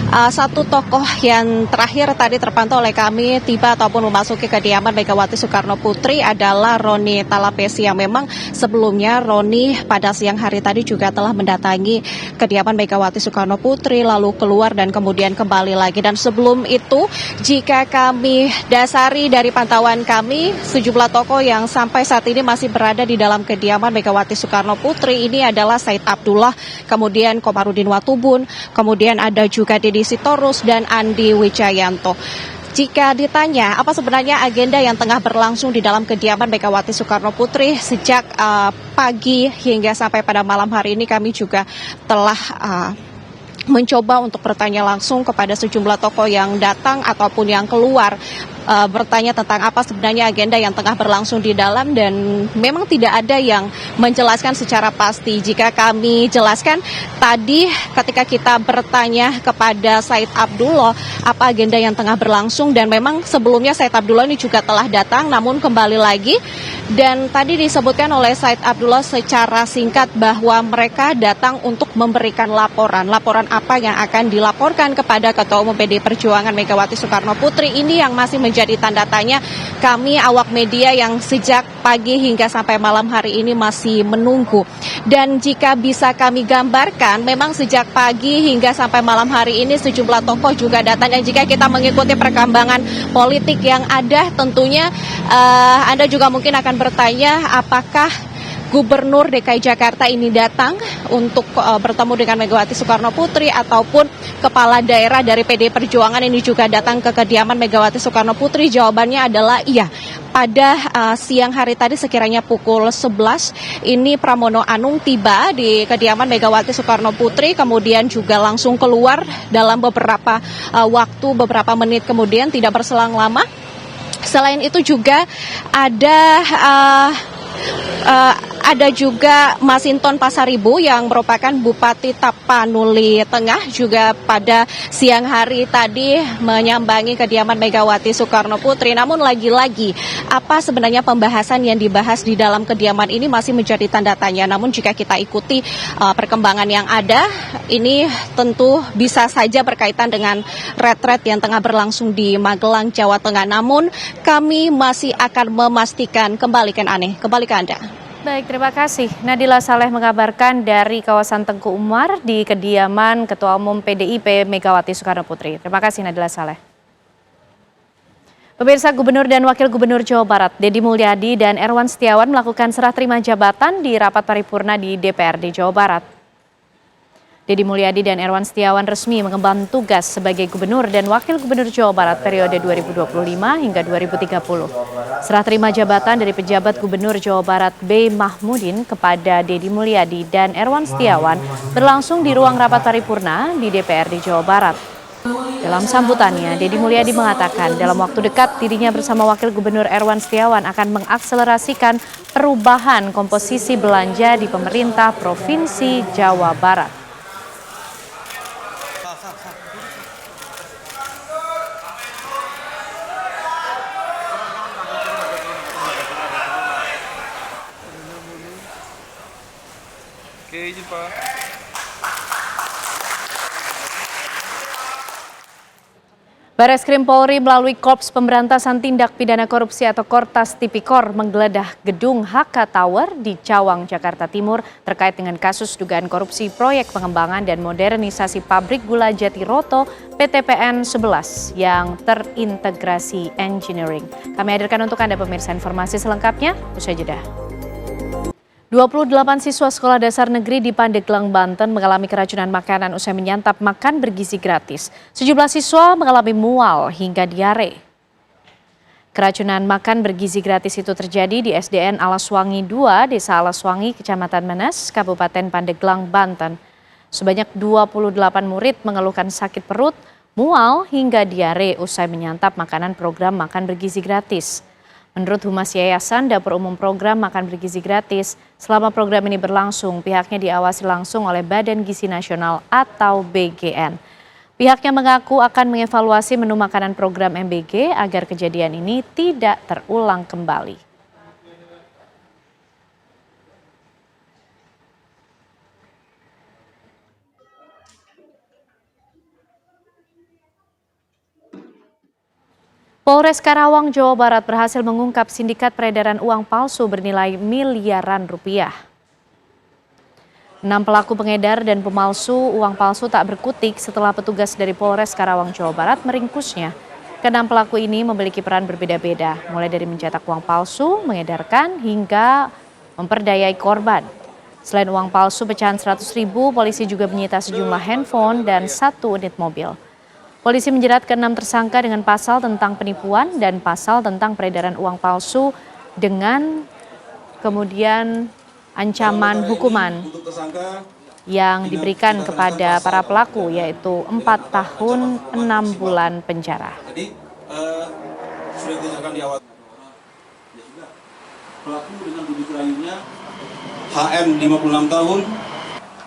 Satu tokoh yang terakhir tadi terpantau oleh kami tiba ataupun memasuki kediaman Megawati Soekarno Putri adalah Roni Talapesi, yang memang sebelumnya Roni pada siang hari tadi juga telah mendatangi kediaman Megawati Soekarno Putri lalu keluar dan kemudian kembali lagi. Dan sebelum itu jika kami dasari dari pantauan kami, sejumlah tokoh yang sampai saat ini masih berada di dalam kediaman Megawati Soekarno Putri ini adalah Said Abdullah, kemudian Komarudin Watubun, kemudian ada juga Deddy Sitorus dan Andi Wijayanto. Jika ditanya apa sebenarnya agenda yang tengah berlangsung di dalam kediaman Megawati Soekarno Putri sejak pagi hingga sampai pada malam hari ini, kami juga telah mencoba untuk bertanya langsung kepada sejumlah tokoh yang datang ataupun yang keluar, bertanya tentang apa sebenarnya agenda yang tengah berlangsung di dalam, dan memang tidak ada yang menjelaskan secara pasti. Jika kami jelaskan tadi ketika kita bertanya kepada Said Abdullah apa agenda yang tengah berlangsung, dan memang sebelumnya Said Abdullah ini juga telah datang namun kembali lagi, dan tadi disebutkan oleh Said Abdullah secara singkat bahwa mereka datang untuk memberikan laporan apa yang akan dilaporkan kepada Ketua Umum PDI Perjuangan Megawati Soekarno Putri. Ini yang masih menjadi tanda tanya. Kami awak media yang sejak pagi hingga sampai malam hari ini masih menunggu. Dan jika bisa kami gambarkan, memang sejak pagi hingga sampai malam hari ini sejumlah tokoh juga datang, dan jika kita mengikuti perkembangan politik yang ada, tentunya Anda juga mungkin akan bertanya apakah Gubernur DKI Jakarta ini datang untuk bertemu dengan Megawati Soekarno Putri ataupun kepala daerah dari PD Perjuangan ini juga datang ke kediaman Megawati Soekarno Putri? Jawabannya adalah iya. Pada siang hari tadi sekiranya pukul 11 ini Pramono Anung tiba di kediaman Megawati Soekarno Putri, kemudian juga langsung keluar dalam beberapa beberapa menit kemudian, tidak berselang lama. Selain itu juga ada juga Masinton Pasaribu yang merupakan Bupati Tapanuli Tengah juga pada siang hari tadi menyambangi kediaman Megawati Soekarno Putri. Namun lagi-lagi apa sebenarnya pembahasan yang dibahas di dalam kediaman ini masih menjadi tanda tanya. Namun jika kita ikuti perkembangan yang ada, ini tentu bisa saja berkaitan dengan retret yang tengah berlangsung di Magelang, Jawa Tengah. Namun kami masih akan memastikan. Kembali ke Anda. Baik, terima kasih. Nadila Saleh mengabarkan dari kawasan Tengku Umar di kediaman Ketua Umum PDIP Megawati Soekarno Putri. Terima kasih Nadila Saleh. Pemirsa, Gubernur dan Wakil Gubernur Jawa Barat Deddy Mulyadi dan Erwan Setiawan melakukan serah terima jabatan di rapat paripurna di DPRD Jawa Barat. Deddy Mulyadi dan Erwan Setiawan resmi mengemban tugas sebagai Gubernur dan Wakil Gubernur Jawa Barat periode 2025 hingga 2030. Serah terima jabatan dari pejabat Gubernur Jawa Barat B. Mahmudin kepada Deddy Mulyadi dan Erwan Setiawan berlangsung di ruang rapat paripurna di DPRD Jawa Barat. Dalam sambutannya, Deddy Mulyadi mengatakan dalam waktu dekat dirinya bersama Wakil Gubernur Erwan Setiawan akan mengakselerasikan perubahan komposisi belanja di pemerintah Provinsi Jawa Barat. Oke, izin Pak. Bareskrim Polri melalui Korps Pemberantasan Tindak Pidana Korupsi atau Kortas Tipikor menggeledah gedung HK Tower di Cawang, Jakarta Timur terkait dengan kasus dugaan korupsi proyek pengembangan dan modernisasi pabrik gula Jatiroto PTPN 11 yang terintegrasi engineering. Kami hadirkan untuk Anda pemirsa informasi selengkapnya usai jeda. 28 siswa sekolah dasar negeri di Pandeglang, Banten mengalami keracunan makanan usai menyantap makan bergizi gratis. Sejumlah siswa mengalami mual hingga diare. Keracunan makan bergizi gratis itu terjadi di SDN Alaswangi 2, Desa Alaswangi, Kecamatan Menes, Kabupaten Pandeglang, Banten. Sebanyak 28 murid mengeluhkan sakit perut, mual hingga diare usai menyantap makanan program makan bergizi gratis. Menurut Humas Yayasan Dapur Umum Program Makan Bergizi Gratis, selama program ini berlangsung, pihaknya diawasi langsung oleh Badan Gizi Nasional atau BGN. Pihaknya mengaku akan mengevaluasi menu makanan program MBG agar kejadian ini tidak terulang kembali. Polres Karawang, Jawa Barat berhasil mengungkap sindikat peredaran uang palsu bernilai miliaran rupiah. 6 pelaku pengedar dan pemalsu uang palsu tak berkutik setelah petugas dari Polres Karawang, Jawa Barat meringkusnya. Ke-6 pelaku ini memiliki peran berbeda-beda, mulai dari mencetak uang palsu, mengedarkan, hingga memperdayai korban. Selain uang palsu pecahan 100.000, polisi juga menyita sejumlah handphone dan 1 unit mobil. Polisi menjerat ke-6 tersangka dengan pasal tentang penipuan dan pasal tentang peredaran uang palsu dengan kemudian ancaman hukuman yang diberikan kepada para pelaku yaitu 4 tahun 6 bulan penjara. Pelaku dengan bibit rayunya HM 56 tahun.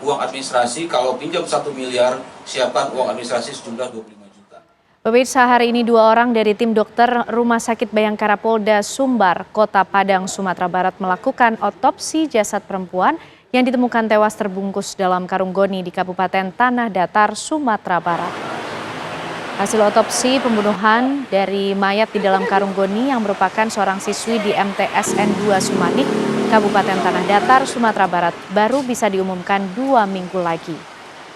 Uang administrasi kalau pinjam 1 miliar, siapkan uang administrasi sejumlah 25 juta. Pemirsa, hari ini 2 orang dari tim dokter Rumah Sakit Bayangkara Polda Sumbar, Kota Padang, Sumatera Barat melakukan otopsi jasad perempuan yang ditemukan tewas terbungkus dalam karung goni di Kabupaten Tanah Datar, Sumatera Barat. Hasil otopsi pembunuhan dari mayat di dalam karung goni yang merupakan seorang siswi di MTSN 2 Sumanik, Kabupaten Tanah Datar, Sumatera Barat baru bisa diumumkan 2 minggu lagi.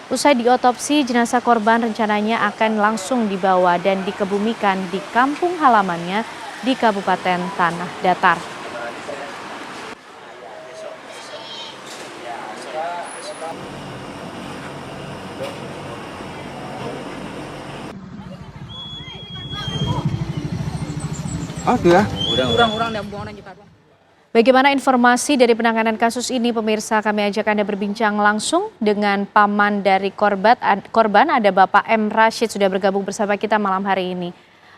Usai diotopsi, jenazah korban rencananya akan langsung dibawa dan dikebumikan di kampung halamannya di Kabupaten Tanah Datar. Oke ya. Kurang-kurang dan buang juga. Bagaimana informasi dari penanganan kasus ini, pemirsa? Kami ajak Anda berbincang langsung dengan paman dari korban. Ada Bapak M. Rashid sudah bergabung bersama kita malam hari ini.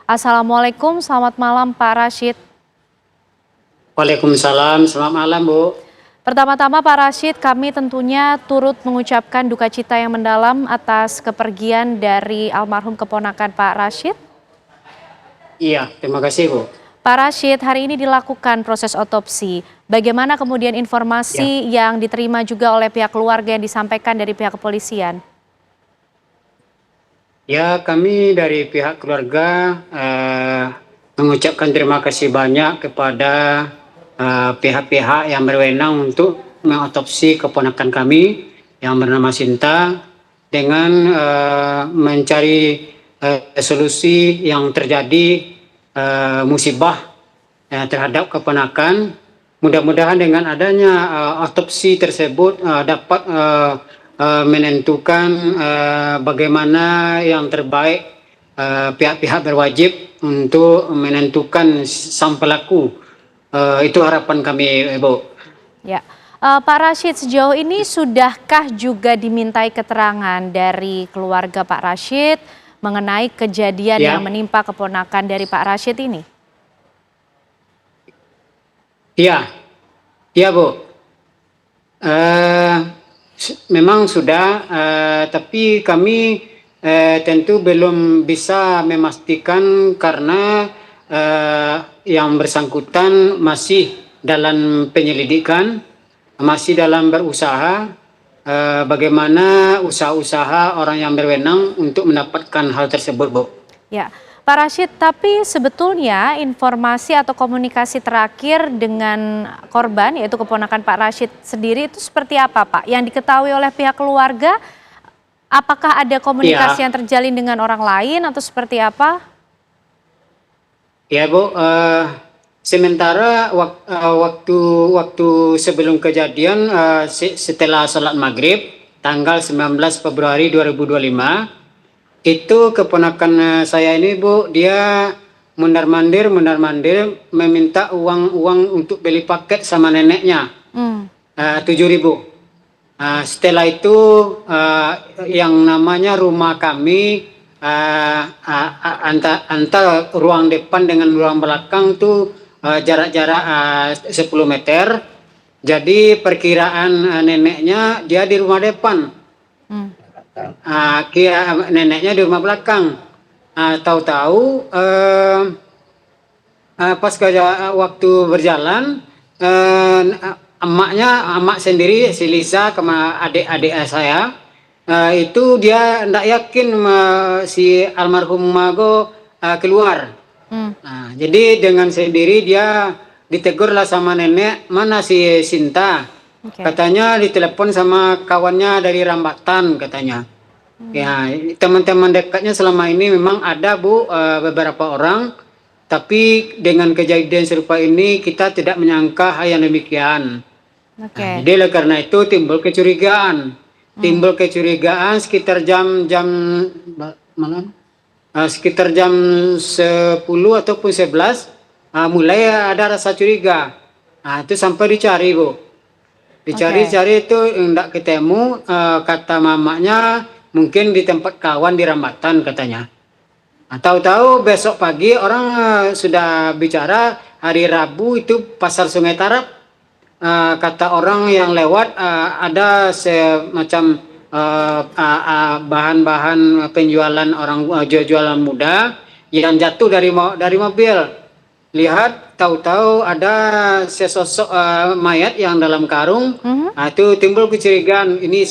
Assalamualaikum, selamat malam Pak Rashid. Waalaikumsalam, selamat malam Bu. Pertama-tama Pak Rashid, kami tentunya turut mengucapkan duka cita yang mendalam atas kepergian dari almarhum keponakan Pak Rashid. Iya, terima kasih Bu. Pak Rashid, hari ini dilakukan proses otopsi. Bagaimana kemudian informasi yang diterima juga oleh pihak keluarga yang disampaikan dari pihak kepolisian? Ya, kami dari pihak keluarga mengucapkan terima kasih banyak kepada pihak-pihak yang berwenang untuk mengotopsi keponakan kami yang bernama Sinta dengan mencari solusi yang terjadi musibah terhadap keponakan. Mudah-mudahan dengan adanya otopsi tersebut dapat menentukan bagaimana yang terbaik. Pihak-pihak berwajib untuk menentukan sang pelaku. Itu harapan kami, Bu. Ya, Pak Rashid, sejauh ini sudahkah juga dimintai keterangan dari keluarga Pak Rashid mengenai kejadian yang menimpa keponakan dari Pak Rashid ini? Iya, iya Bu. Memang sudah, tapi kami tentu belum bisa memastikan karena yang bersangkutan masih dalam penyelidikan, masih dalam berusaha. Bagaimana usaha-usaha orang yang berwenang untuk mendapatkan hal tersebut, Bu. Ya, Pak Rashid, tapi sebetulnya informasi atau komunikasi terakhir dengan korban, yaitu keponakan Pak Rashid sendiri, itu seperti apa, Pak? Yang diketahui oleh pihak keluarga, apakah ada komunikasi yang terjalin dengan orang lain atau seperti apa? Ya, Bu. Sementara waktu sebelum kejadian, setelah sholat maghrib tanggal 19 Februari 2025, itu keponakan saya ini, Bu, dia mundar-mandir meminta uang untuk beli paket sama neneknya, 7.000. Setelah itu yang namanya rumah kami antara ruang depan dengan ruang belakang tuh jarak-jarak 10 meter. Jadi perkiraan neneknya dia di rumah depan, neneknya di rumah belakang. Tahu-tahu pas waktu berjalan, emak sendiri, si Lisa, sama adik-adik saya, itu dia tidak yakin si almarhum Mago keluar. Jadi dengan sendiri dia ditegurlah sama nenek, mana si Sinta. Katanya ditelepon sama kawannya dari Rambatan katanya. Ya, teman-teman dekatnya selama ini memang ada, Bu, beberapa orang. Tapi dengan kejadian serupa ini kita tidak menyangka hal yang demikian. Jadi karena itu timbul kecurigaan. Sekitar jam malam. Sekitar jam 10 ataupun 11 mulai ada rasa curiga. Itu sampai dicari, Bu. Dicari-cari itu enggak ketemu. Kata mamanya mungkin di tempat kawan di Rambatan katanya. Tahu-tahu besok pagi orang sudah bicara hari Rabu itu pasar Sungai Tarap. Kata orang yang lewat ada semacam bahan-bahan penjualan orang jualan muda yang jatuh dari mobil. Lihat, tahu-tahu ada sesosok mayat yang dalam karung. Itu timbul kecurigaan. Ini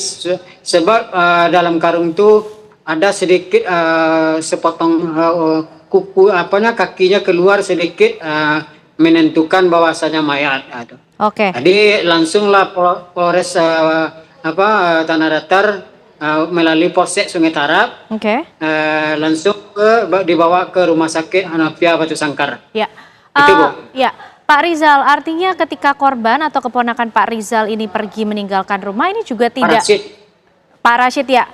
sebab dalam karung itu ada sedikit sepotong kuku kakinya keluar sedikit, menentukan bahwasanya mayat. Jadi langsunglah Polres Tanah Datar melalui Polsek Sungai Tarap langsung dibawa ke Rumah Sakit Hanafiah Batu Sangkar. Ya. Ya, Pak Rizal, artinya ketika korban atau keponakan Pak Rizal ini pergi meninggalkan rumah ini juga tidak Pak Rashid ya,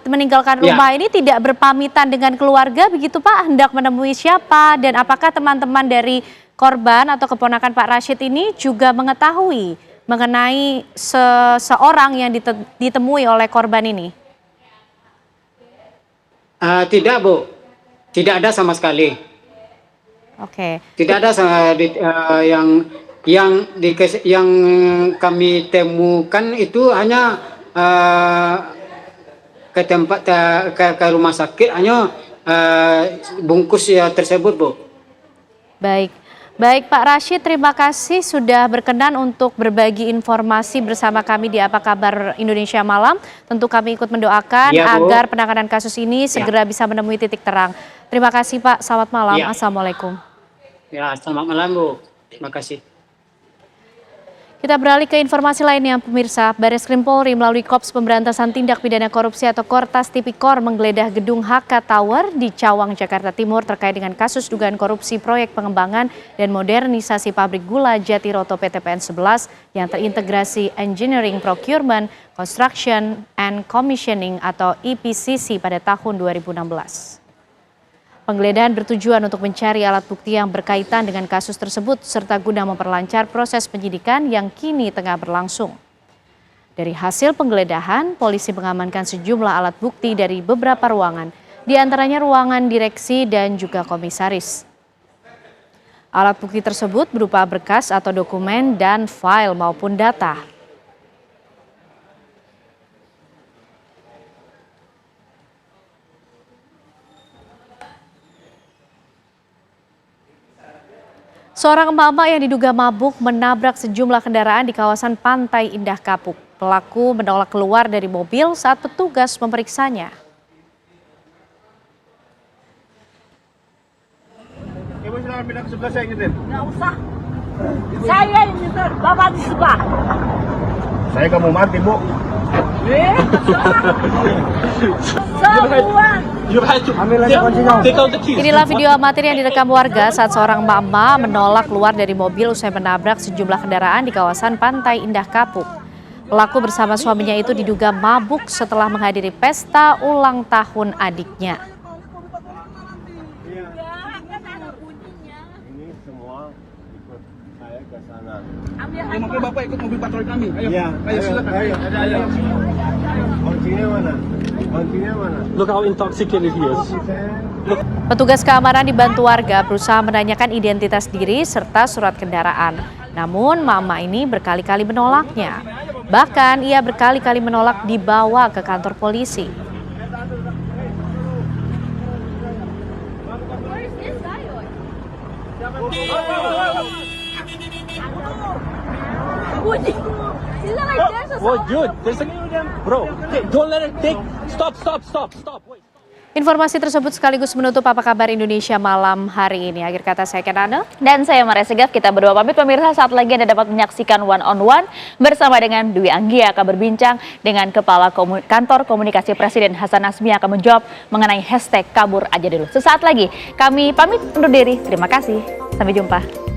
meninggalkan rumah ini tidak berpamitan dengan keluarga begitu Pak? Hendak menemui siapa dan apakah teman-teman dari korban atau keponakan Pak Rashid ini juga mengetahui mengenai seseorang yang ditemui oleh korban ini? Tidak Bu, tidak ada sama sekali. Oke. Tidak ada yang kami temukan itu hanya ke tempat ke rumah sakit hanya bungkus ya tersebut Bu. Baik Pak Rashid, terima kasih sudah berkenan untuk berbagi informasi bersama kami di Apa Kabar Indonesia Malam. Tentu kami ikut mendoakan agar penanganan kasus ini segera bisa menemui titik terang. Terima kasih Pak, selamat malam. Assalamualaikum. Ya, selamat malam Bu. Terima kasih. Kita beralih ke informasi lainnya pemirsa. Bareskrim Polri melalui Korps Pemberantasan Tindak Pidana Korupsi atau Kortas Tipikor menggeledah gedung HK Tower di Cawang, Jakarta Timur terkait dengan kasus dugaan korupsi proyek pengembangan dan modernisasi pabrik gula Jatiroto PTPN 11 yang terintegrasi Engineering Procurement, Construction and Commissioning atau EPCC pada tahun 2016. Penggeledahan bertujuan untuk mencari alat bukti yang berkaitan dengan kasus tersebut serta guna memperlancar proses penyidikan yang kini tengah berlangsung. Dari hasil penggeledahan, polisi mengamankan sejumlah alat bukti dari beberapa ruangan, di antaranya ruangan direksi dan juga komisaris. Alat bukti tersebut berupa berkas atau dokumen dan file maupun data. Seorang emak-emak yang diduga mabuk menabrak sejumlah kendaraan di kawasan Pantai Indah Kapuk. Pelaku menolak keluar dari mobil saat petugas memeriksanya. Ibu silakan pindah ke sebelah saya nyetir. Nggak usah. Saya yang nyetir, Bapak di sebelah. Saya nggak mau mati, Bu. Inilah video amatir yang direkam warga saat seorang mama menolak keluar dari mobil usai menabrak sejumlah kendaraan di kawasan Pantai Indah Kapuk. Pelaku bersama suaminya itu diduga mabuk setelah menghadiri pesta ulang tahun adiknya. Ini semua ikut saya ke sana. Mungkin Bapak ikut mobil patroli kami. Ayo, silakan. Ayo. Kuncinya mana? Look how intoxicated he is. Petugas keamanan dibantu warga berusaha menanyakan identitas diri serta surat kendaraan. Namun mama ini berkali-kali menolaknya. Bahkan ia berkali-kali menolak dibawa ke kantor polisi. Informasi tersebut sekaligus menutup Apa Kabar Indonesia Malam hari ini. Akhir kata saya Kenana. Dan saya Maria Segaf, kita berdua pamit pemirsa. Saat lagi Anda dapat menyaksikan One on One bersama dengan Dwi Anggia akan berbincang dengan Kepala Kantor Komunikasi Presiden Hasan Nazmi akan menjawab mengenai hashtag kabur aja dulu. Sesaat lagi kami pamit undur diri. Terima kasih. Sampai jumpa.